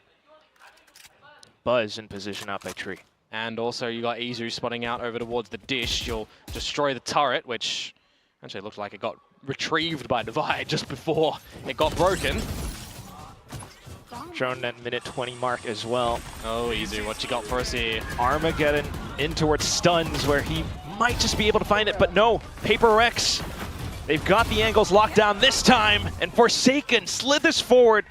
Buzz in position out by Tree. And also you got Izu spotting out over towards the dish. You'll destroy the turret, which actually looks like it got retrieved by Divide just before it got broken. Shown that minute 20 mark as well. Oh, easy. What you got for us here? Armageddon in towards stuns where he might just be able to find it, but no. Paper Rex, they've got the angles locked down this time, and Forsaken slithers forward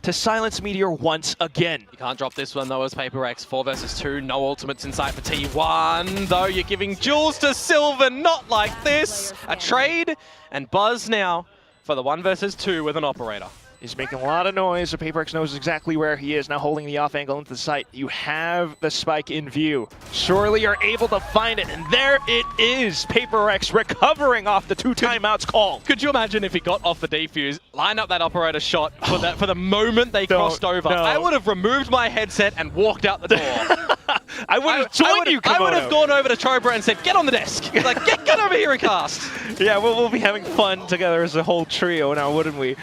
to silence Meteor once again. You can't drop this one though as Paper Rex. 4 versus 2, no ultimates in sight for T1, though you're giving Jules to Sylvan, not like this. A trade, and Buzz now for the 1 versus 2 with an operator. He's making a lot of noise, so Paper Rex knows exactly where he is, now holding the off angle into the site. You have the spike in view. Surely you're able to find it, and there it is! Paper Rex recovering off the 2 timeouts call. Could you imagine if he got off the defuse, lined up that operator shot for the moment they crossed over? No. I would have removed my headset and walked out the door. I would have joined you, Komodo. I would have gone over to Chobra and said, get on the desk. Like, get over here and cast. Yeah, we'll be having fun together as a whole trio now, wouldn't we?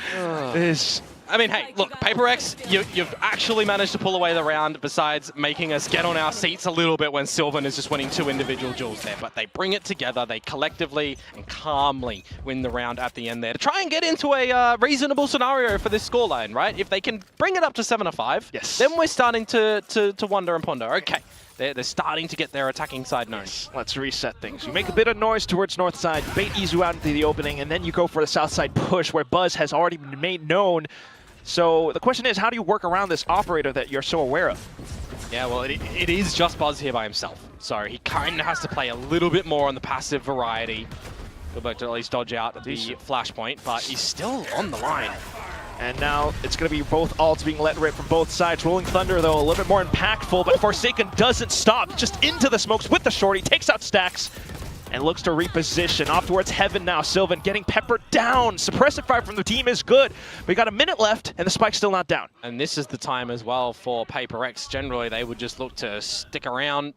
I mean, hey, look, Paper Rex, you've actually managed to pull away the round besides making us get on our seats a little bit when Sylvan is just winning 2 individual duels there. But they bring it together, they collectively and calmly win the round at the end there to try and get into a reasonable scenario for this scoreline, right? If they can bring it up to 7-5, yes, then we're starting to wonder and ponder. Okay, they're starting to get their attacking side known. Let's reset things. You make a bit of noise towards north side, bait Izu out into the opening, and then you go for the south side push where Buzz has already been made known. So the question is, how do you work around this operator that you're so aware of? Yeah, well, it is just Buzz here by himself. So he kind of has to play a little bit more on the passive variety. Good luck to at least dodge out at the flashpoint, but he's still on the line. And now it's going to be both ults being let rip from both sides. Rolling Thunder, though, a little bit more impactful, but Forsaken doesn't stop. Just into the smokes with the shorty, takes out Stacks, and looks to reposition. Off towards Heaven now. Sylvan getting peppered down. Suppressive fire from the team is good. We got a minute left, and the spike's still not down. And this is the time as well for Paper Rex. Generally, they would just look to stick around.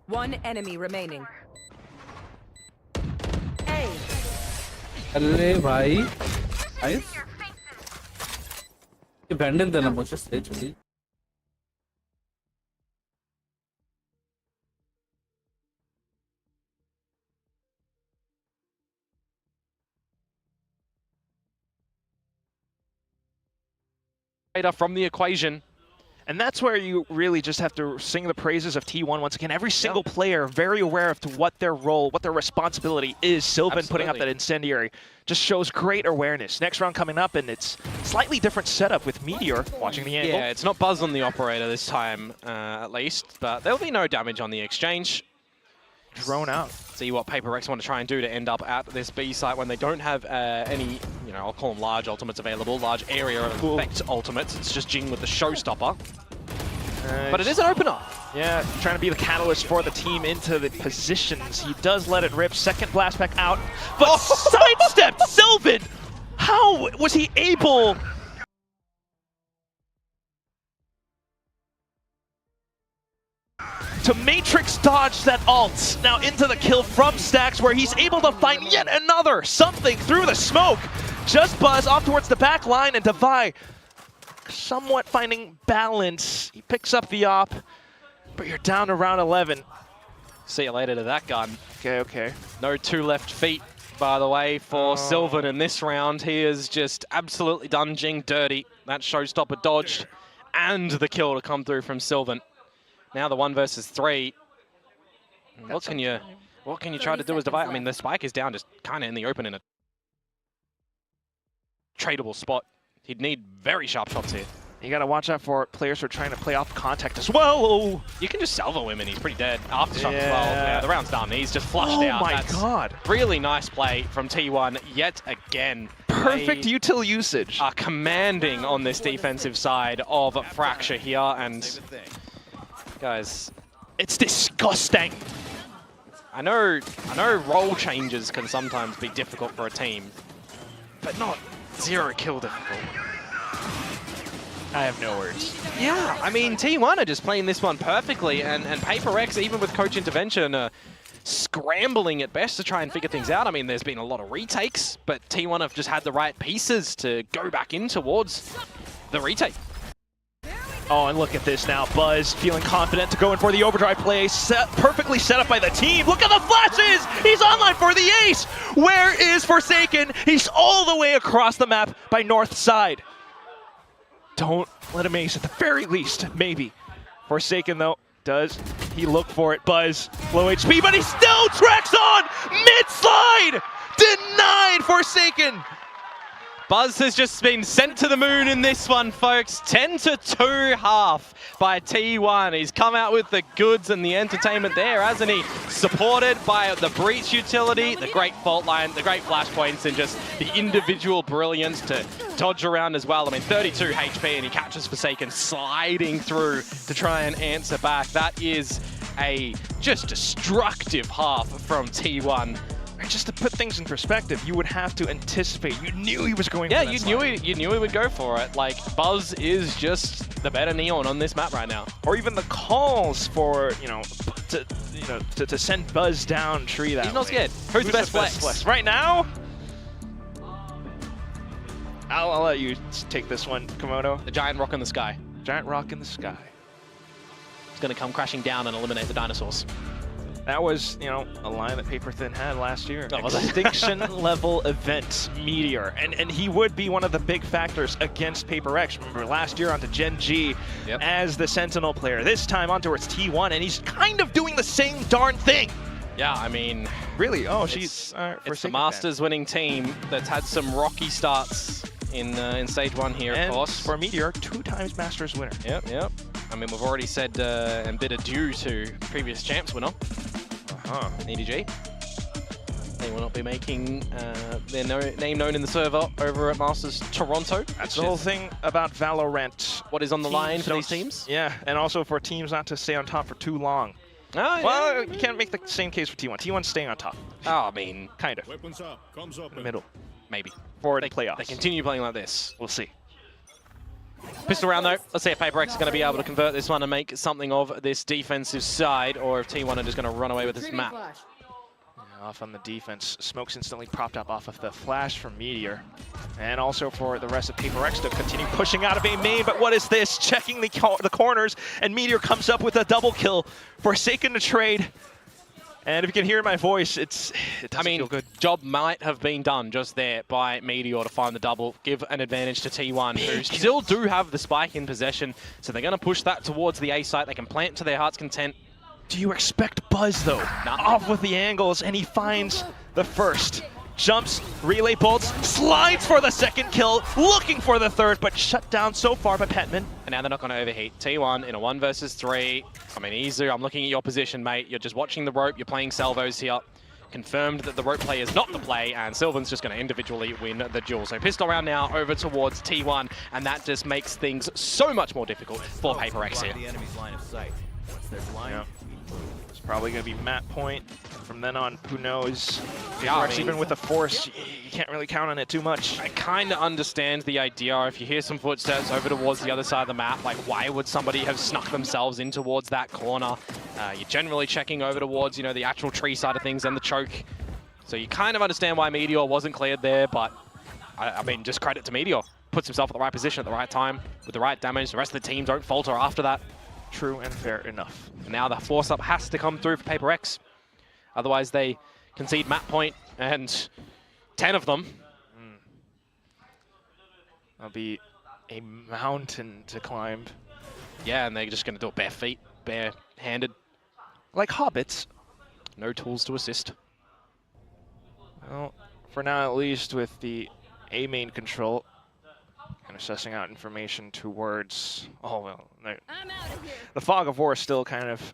One enemy remaining. अरे भाई nice ये बैंडन देना मुझे stage पे from the equation. And that's where you really just have to sing the praises of T1 once again. Every single player very aware of to what their role, what their responsibility is. Sylvan putting up that incendiary just shows great awareness. Next round coming up, and it's slightly different setup with Meteor watching the angle. Yeah, it's not Buzz on the operator this time, at least, but there'll be no damage on the exchange. Drone out. See what Paper Rex want to try and do to end up at this B site when they don't have any, you know, I'll call them large ultimates available, large area effect ultimates. It's just Jing with the showstopper. But it is an opener. Yeah, trying to be the catalyst for the team into the positions. He does let it rip. Second blast back out, but sidestepped Sylvan. How was he able? To Matrix dodge that ult. Now into the kill from Stacks where he's able to find yet another something through the smoke. Just Buzz off towards the back line, and Devi somewhat finding balance. He picks up the op, but you're down to round 11. See you later to that gun. Okay. No 2 left feet, by the way, for Sylvan in this round. He has just absolutely done Jing dirty. That showstopper dodged, and the kill to come through from Sylvan. Now the 1 versus 3. What can you try to do as Devi? I mean, the spike is down just kind of in the open in a tradable spot. He'd need very sharp shots here. You gotta watch out for players who are trying to play off contact as well. Oh. You can just salvo him and he's pretty dead. Aftershock as well. Yeah, the round's done. He's just flushed out. Oh my That's god. Really nice play from T1 yet again. Perfect util usage. Are commanding on this defensive side of Fracture here, and guys, it's disgusting. I know role changes can sometimes be difficult for a team, but not 0 kill difficult. I have no words. Yeah, I mean, T1 are just playing this one perfectly, and Paper X, even with coach intervention, scrambling at best to try and figure things out. I mean, there's been a lot of retakes, but T1 have just had the right pieces to go back in towards the retake. Oh, and look at this now. Buzz feeling confident to go in for the overdrive play. Perfectly set up by the team. Look at the flashes! He's online for the ace! Where is Forsaken? He's all the way across the map by north side. Don't let him ace at the very least, maybe. Forsaken, though, does he look for it? Buzz, low HP, but he still tracks on! Mid-slide! Denied Forsaken! Buzz has just been sent to the moon in this one, folks. 10-2 half by T1. He's come out with the goods and the entertainment there, hasn't he? Supported by the breach utility, the great fault line, the great flashpoints, and just the individual brilliance to dodge around as well. I mean, 32 HP, and he catches Forsaken sliding through to try and answer back. That is a just destructive half from T1. Just to put things in perspective, you would have to anticipate. You knew he was going. Yeah, for that you knew he would go for it. Like, Buzz is just the better Neon on this map right now. Or even the calls for to send Buzz down tree that way. He's not scared. Who's the best flex? Right now? I'll let you take this one, Komodo. The giant rock in the sky. Giant rock in the sky. It's going to come crashing down and eliminate the dinosaurs. That was, a line that Paper Thin had last year. Oh, was it? Extinction level event, Meteor. And he would be one of the big factors against Paper X. Remember, last year onto Gen G as the Sentinel player. This time onto its T1, and he's kind of doing the same darn thing. Yeah, I mean... Really? Oh, it's the Masters winning team that's had some rocky starts in stage 1 here, and of course. For Meteor, 2 times Masters winner. Yep. I mean, we've already said and bid adieu to previous champs winner. EDG. They will not be making their name known in the server over at Masters Toronto. That's the whole thing about Valorant. What is on the line for these teams? Yeah, and also for teams not to stay on top for too long. Oh, well, you can't make the same case for T1. T1's staying on top. Oh, I mean, kind of. Weapons up. Comes up. In the middle. Maybe. For the playoffs. They continue playing like this. We'll see. Pistol round though. Let's see if Paper X is going to be able to convert this one and make something of this defensive side, or if T1 are just going to run away with this map. Off on the defense. Smoke's instantly propped up off of the flash from Meteor. And also for the rest of Paper X to continue pushing out of a main. But what is this? Checking the corners, and Meteor comes up with a double kill. Forsaken to trade. And if you can hear my voice, it doesn't feel good. Job might have been done just there by Meteor to find the double, give an advantage to T1, who still do have the spike in possession. So they're going to push that towards the A site. They can plant to their heart's content. Do you expect Buzz, though? Off with the angles, and he finds the first. Jumps, relay bolts, slides for the second kill, looking for the third, but shut down so far by Petman. And now they're not going to overheat. T1 in a 1 versus 3. I mean, Izu, I'm looking at your position, mate. You're just watching the rope. You're playing salvos here. Confirmed that the rope play is not the play, and Sylvan's just going to individually win the duel. So pistol round now over towards T1, and that just makes things so much more difficult for Paper X here. The enemy's line of sight. There's line. It's probably going to be map point. From then on, who knows? Yeah, I mean, even with a force, you can't really count on it too much. I kind of understand the idea. If you hear some footsteps over towards the other side of the map, like, why would somebody have snuck themselves in towards that corner? You're generally checking over towards, the actual tree side of things and the choke. So you kind of understand why Meteor wasn't cleared there, but I mean, just credit to Meteor. Puts himself at the right position at the right time with the right damage. The rest of the team don't falter after that. True and fair enough. And now the force up has to come through for Paper X. Otherwise, they concede map point, and 10 of them. That'll be a mountain to climb. Yeah, and they're just going to do it bare feet, bare-handed. Like hobbits. No tools to assist. Well, for now at least, with the A main control. Assessing out information towards... Oh, well, the fog of war still kind of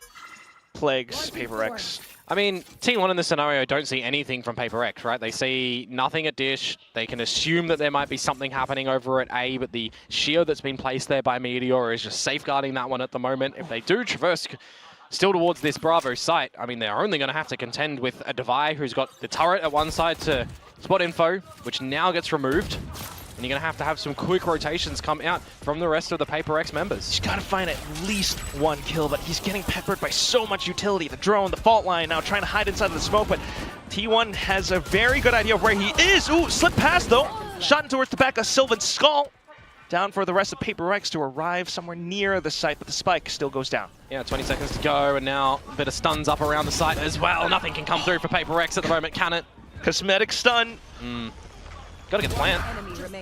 plagues Paper X. I mean, T1 in this scenario don't see anything from Paper X, right? They see nothing at Dish. They can assume that there might be something happening over at A, but the shield that's been placed there by Meteor is just safeguarding that one at the moment. If they do traverse still towards this Bravo site, I mean, they're only going to have to contend with a Devi who's got the turret at one side to spot info, which now gets removed. And you're going to have some quick rotations come out from the rest of the Paper X members. He's got to find at least one kill, but he's getting peppered by so much utility. The drone, the fault line, now trying to hide inside of the smoke, but T1 has a very good idea of where he is. Ooh, slipped past though. Shot towards the back of Sylvan's skull. Down for the rest of Paper X to arrive somewhere near the site, but the spike still goes down. Yeah, 20 seconds to go, and now a bit of stuns up around the site as well. Nothing can come through for Paper X at the moment, can it? Cosmetic stun. Gotta get the plant.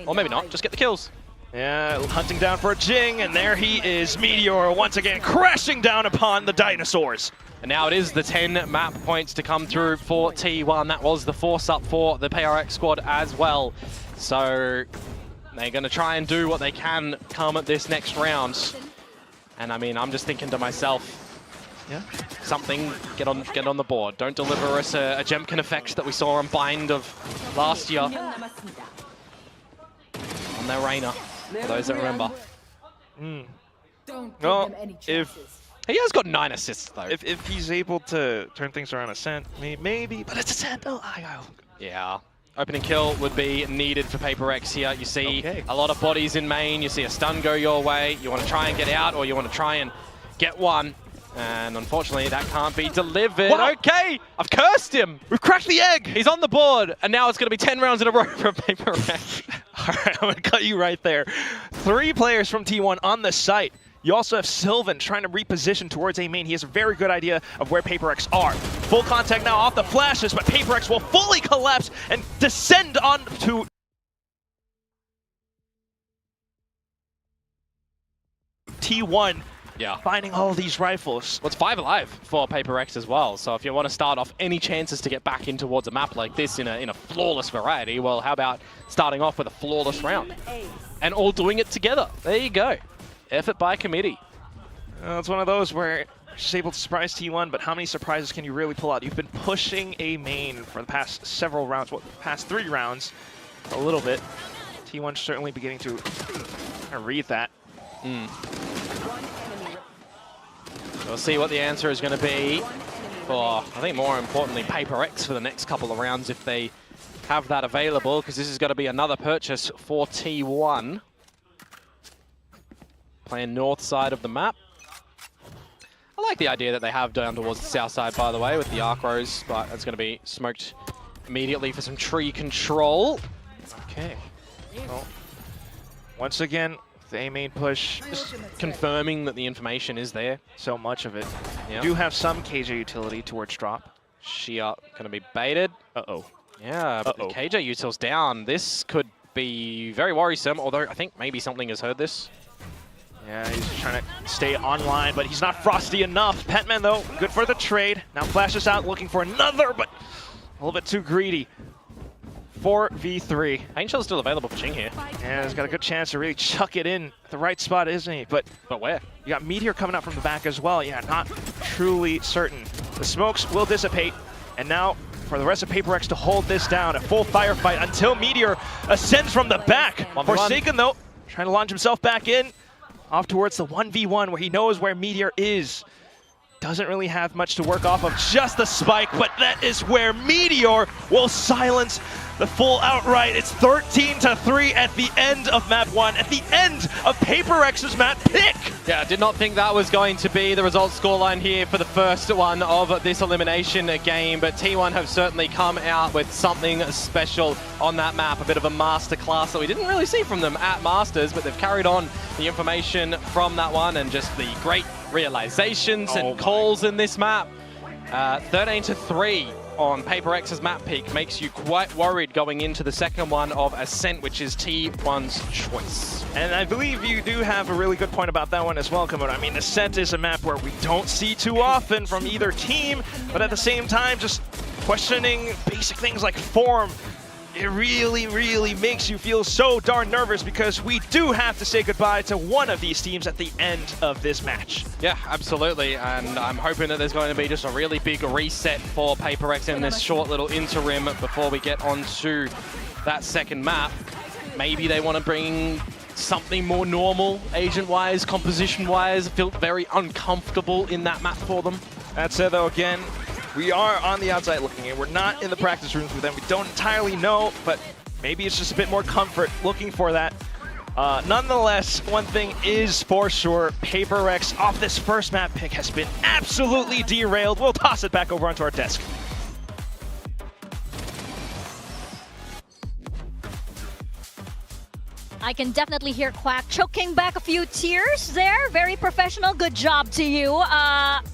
Or maybe not, just get the kills. Yeah, hunting down for a Jing, and there he is. Meteor once again crashing down upon the dinosaurs. And now it is the 10 map points to come through for T1. That was the force up for the PRX squad as well. So they're going to try and do what they can come at this next round. And I mean, I'm just thinking to myself, yeah, something, get on the board. Don't deliver us a Gemkin effect that we saw on Bind of last year. On their Reyna, for those that remember. Well, if he has got 9 assists though. If he's able to turn things around Ascent, maybe, but it's Ascent. Yeah. Opening kill would be needed for Paper X here. You see a lot of bodies in main. You see a stun go your way. You want to try and get out, or you want to try and get one. And unfortunately, that can't be delivered. Wow. Okay, I've cursed him. We've cracked the egg. He's on the board, and now it's going to be 10 rounds in a row for Paper X. All right, I'm going to cut you right there. 3 players from T1 on the site. You also have Sylvan trying to reposition towards A main. He has a very good idea of where Paper X are. Full contact now off the flashes, but Paper X will fully collapse and descend onto T1. Yeah. Finding all these rifles. Well, it's 5 alive for Paper X as well. So if you want to start off any chances to get back in towards a map like this in a flawless variety, well, how about starting off with a flawless round? And all doing it together. There you go. Effort by committee. It's one of those where you're just able to surprise T1, but how many surprises can you really pull out? You've been pushing A main for the past several rounds, past 3 rounds, a little bit. T1 certainly beginning to read that. We'll see what the answer is going to be for, I think more importantly, Paper X for the next couple of rounds if they have that available, because this is going to be another purchase for T1. Playing north side of the map. I like the idea that they have down towards the south side, by the way, with the Archros, but it's going to be smoked immediately for some tree control. Okay. Well, once again, the A main push, just confirming that the information is there. So much of it. Yep. Do have some KJ utility towards drop. Shia going to be baited. Uh-oh. Yeah, but the KJ util's down. This could be very worrisome, although I think maybe something has heard this. Yeah, he's trying to stay online, but he's not frosty enough. Petman, though, good for the trade. Now flashes out, looking for another, but a little bit too greedy. 4v3. Angel's still available for Ching here. Yeah, he's got a good chance to really chuck it in at the right spot, isn't he? But where? You got Meteor coming out from the back as well. Yeah, not truly certain. The smokes will dissipate, and now for the rest of Paper X to hold this down, a full firefight until Meteor ascends from the back. Forsaken, though, trying to launch himself back in, off towards the 1v1 where he knows where Meteor is. Doesn't really have much to work off of, just the spike, but that is where Meteor will silence the full outright. It's 13-3 at the end of map 1, at the end of Paper X's map pick. Yeah, I did not think that was going to be the result scoreline here for the first one of this elimination game, but T1 have certainly come out with something special on that map, a bit of a masterclass that we didn't really see from them at Masters, but they've carried on the information from that one and just the great realizations and calls in this map. 13-3 on Paper X's map pick makes you quite worried going into the second one of Ascent, which is T1's choice. And I believe you do have a really good point about that one as well, Komodo. I mean, Ascent is a map where we don't see too often from either team, but at the same time, just questioning basic things like form. it really, really makes you feel so darn nervous because we do have to say goodbye to one of these teams at the end of this match. Yeah, absolutely, and I'm hoping that there's going to be just a really big reset for PaperX in this short little interim before we get onto that second map. Maybe they want to bring something more normal, agent-wise, composition-wise. Feel very uncomfortable in that map for them. That said, though, again, we are on the outside looking in. We're not in the practice rooms with them. We don't entirely know, but maybe it's just a bit more comfort looking for that. Nonetheless, one thing is for sure, PaperX off this first map pick has been absolutely derailed. We'll toss it back over onto our desk. I can definitely hear Quack choking back a few tears there. Very professional. Good job to you.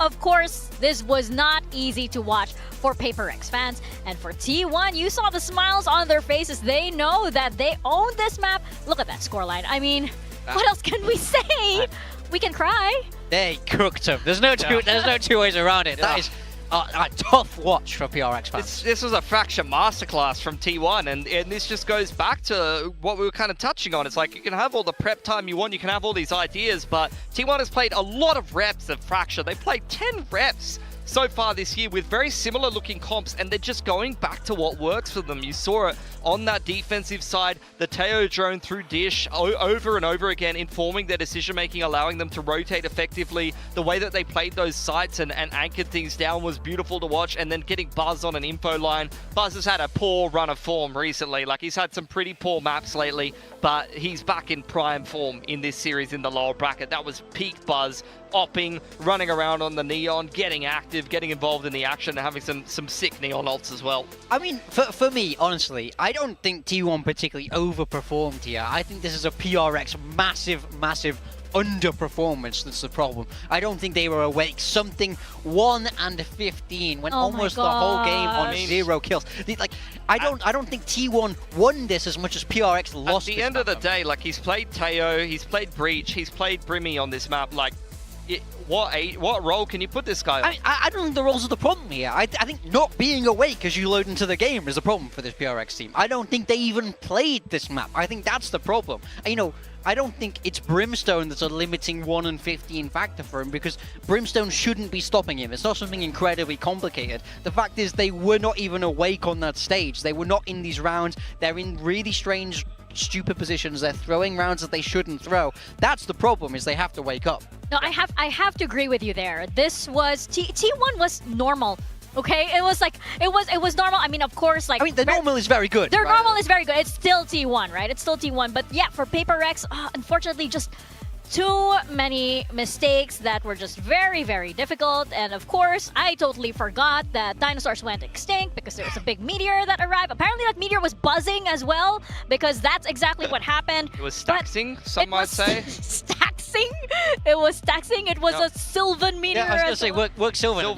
Of course, this was not easy to watch for PaperX fans. And for T1, you saw the smiles on their faces. They know that they own this map. Look at that scoreline. I mean, what else can we say? We can cry. They cooked them. There's no two ways around it. That is a tough watch for PRX fans. This was a Fracture masterclass from T1, and this just goes back to what we were kind of touching on. It's like you can have all the prep time you want, you can have all these ideas, but T1 has played a lot of reps of Fracture. They played 10 reps so far this year with very similar looking comps, and they're just going back to what works for them. You saw it on that defensive side, the Teo drone through Dish over and over again, informing their decision making, allowing them to rotate effectively. The way that they played those sites and anchored things down was beautiful to watch, and then getting Buzz on an info line. Buzz has had a poor run of form recently. Like, he's had some pretty poor maps lately, but he's back in prime form in this series in the lower bracket. That was peak Buzz, opping, running around on the Neon, getting active, getting involved in the action, and having some sick Neon ults as well. I mean, for me, honestly, I don't think T1 particularly overperformed here. I think this is a PRX massive underperformance that's the problem. I don't think they were awake. Something 1-15 when almost the whole game on 0 kills. Like, I don't think T1 won this as much as PRX lost. At the end of the day, like, he's played Teo, he's played Breach, he's played Brimmy on this map. Like, what role can you put this guy on? I don't think the roles are the problem here. I think not being awake as you load into the game is the problem for this PRX team. I don't think they even played this map. I think that's the problem. You know, I don't think it's Brimstone that's a limiting 1-15 factor for him, because Brimstone shouldn't be stopping him. It's not something incredibly complicated. The fact is they were not even awake on that stage. They were not in these rounds. They're in really strange, stupid positions. They're throwing rounds that they shouldn't throw. That's the problem, is they have to wake up. No, I have to agree with you there. This was T1 was normal. Okay, it was like it was normal. I mean, of course, like, I mean, the normal is very good. Their normal is very good. It's still T1, right? It's still T1. But yeah, for PaperX, unfortunately, just too many mistakes that were just very, very difficult. And of course, I totally forgot that dinosaurs went extinct because there was a big meteor that arrived. Apparently, that meteor was buzzing as well, because that's exactly what happened. It was staxing, some might say. Staxing? It was staxing. It was a Sylvan meteor. Yeah, I was going to say, work Sylvan.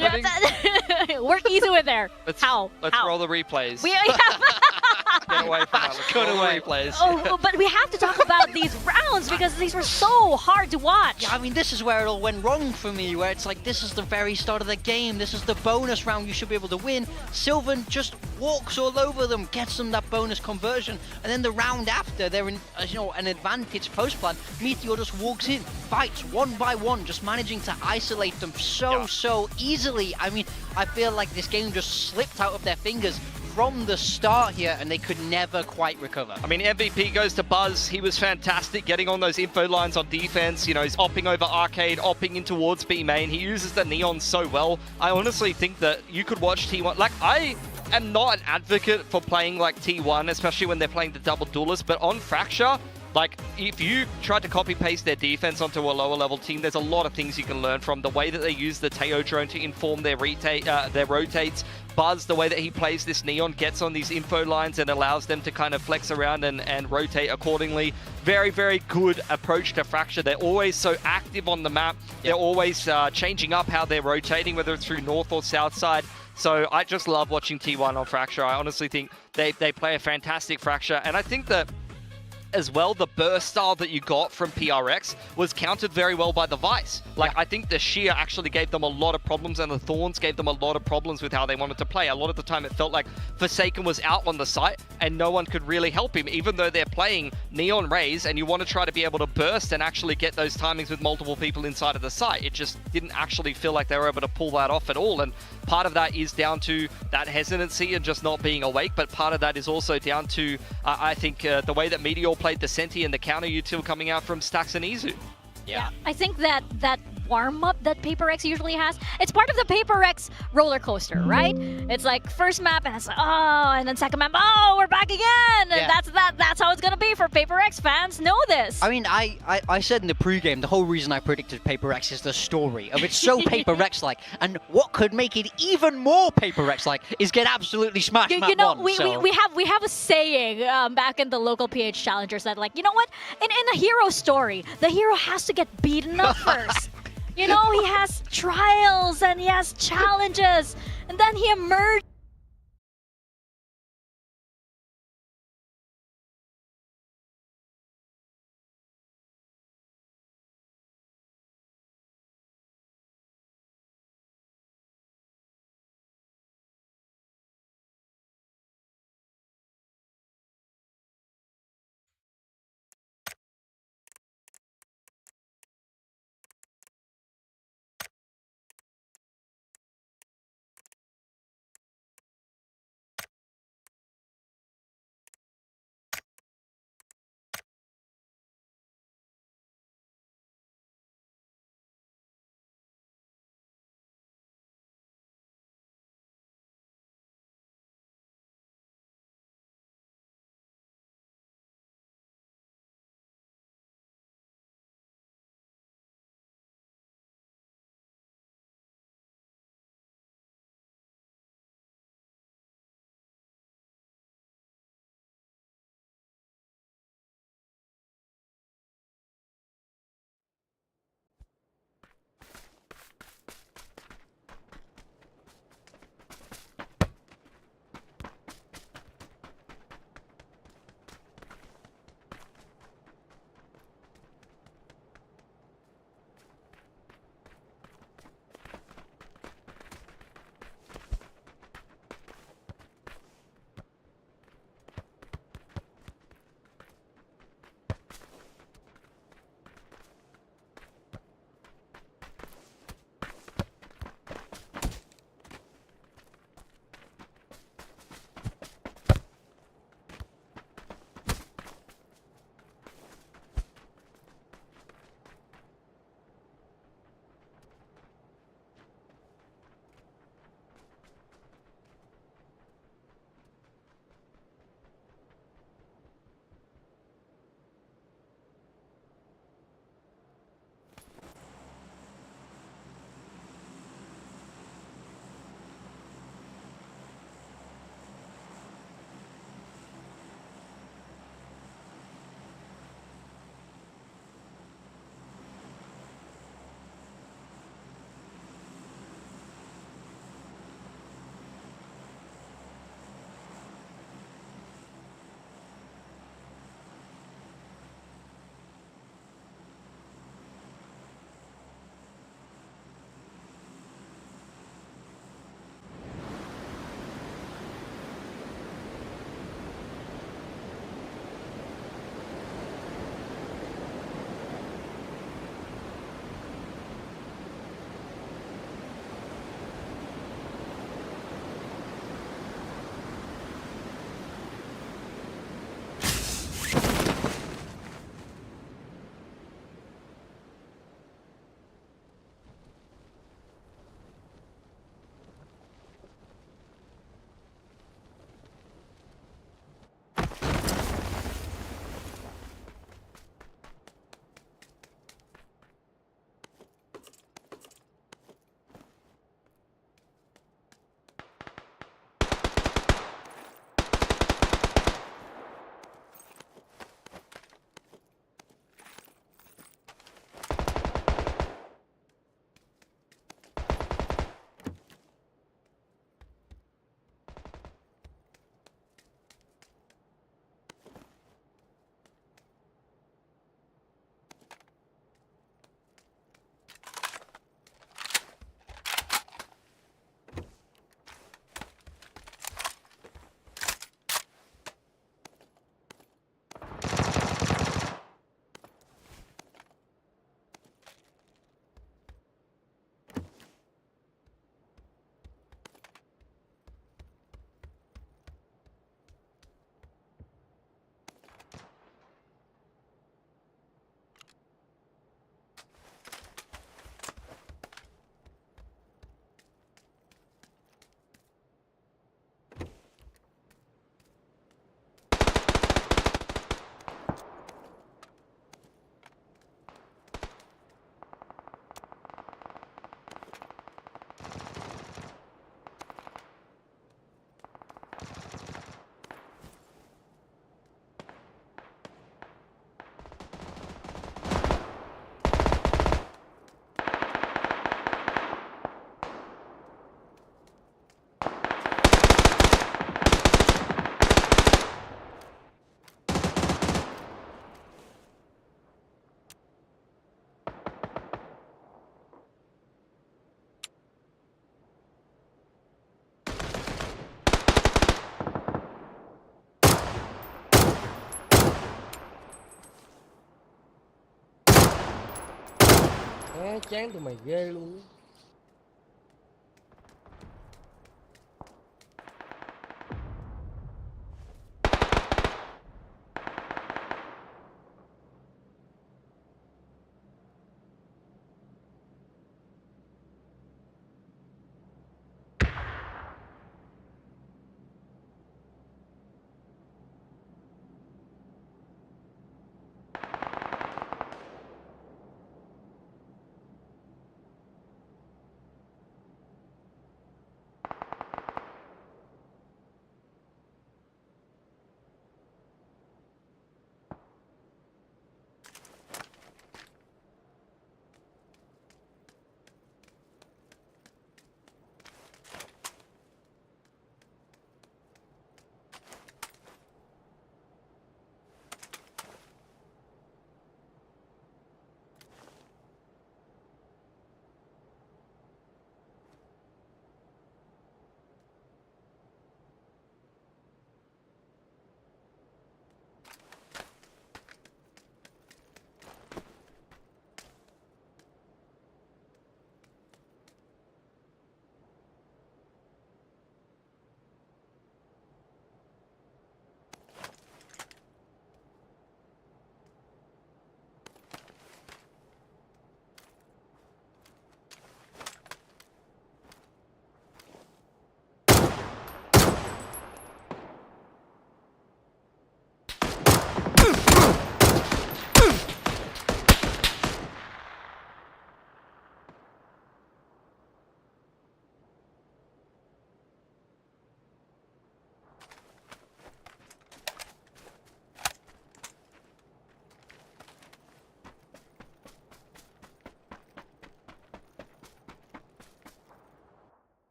Work easy with there. Let's How? roll the replays. Get away from that. Let's roll the replays. Oh, but we have to talk about these rounds because these were so hard to watch. Yeah, I mean, this is where it all went wrong for me, where it's like, this is the very start of the game. This is the bonus round you should be able to win. Sylvan just walks all over them, gets them that bonus conversion, and then the round after, they're in an advantage post-plan. Meteor just walks in, fights one by one, just managing to isolate them so easily. I mean, I feel like this game just slipped out of their fingers from the start here, and they could never quite recover. I mean, MVP goes to Buzz. He was fantastic getting on those info lines on defense. You know, he's opping over Arcade, opping in towards B main. He uses the Neon so well. I honestly think that you could watch T1. Like, I am not an advocate for playing like T1, especially when they're playing the double duelist, but on Fracture, like, if you try to copy-paste their defense onto a lower-level team, there's a lot of things you can learn from. The way that they use the Teo drone to inform their rotates. Buzz, the way that he plays this Neon, gets on these info lines and allows them to kind of flex around and rotate accordingly. Very, very good approach to Fracture. They're always so active on the map. They're always changing up how they're rotating, whether it's through north or south side. So I just love watching T1 on Fracture. I honestly think they play a fantastic Fracture. And I think that as well, the burst style that you got from PRX was countered very well by the Vice. Like, I think the Sheer actually gave them a lot of problems, and the Thorns gave them a lot of problems with how they wanted to play. A lot of the time it felt like Forsaken was out on the site and no one could really help him, even though they're playing Neon Rays and you want to try to be able to burst and actually get those timings with multiple people inside of the site. It just didn't actually feel like they were able to pull that off at all, and part of that is down to that hesitancy and just not being awake, but part of that is also down to, I think, the way that Meteor played the Senti and the counter util coming out from Stax and Izu. Yeah, I think that warm-up that PaperX usually has, it's part of the PaperX roller coaster, right? It's like first map and it's like, oh, and then second map, oh, we're back again! And that's how it's gonna be for PaperX fans, know this! I mean, I said in the pregame, the whole reason I predicted PaperX is the story of it's so PaperX-like, and what could make it even more PaperX-like is get absolutely smashed map you know, one, we have a saying back in the local PH Challengers that, like, you know what? In a hero story, the hero has to get beaten up first. You know, he has trials and he has challenges, and then he emerges. Má chán tụi mày ghê luôn.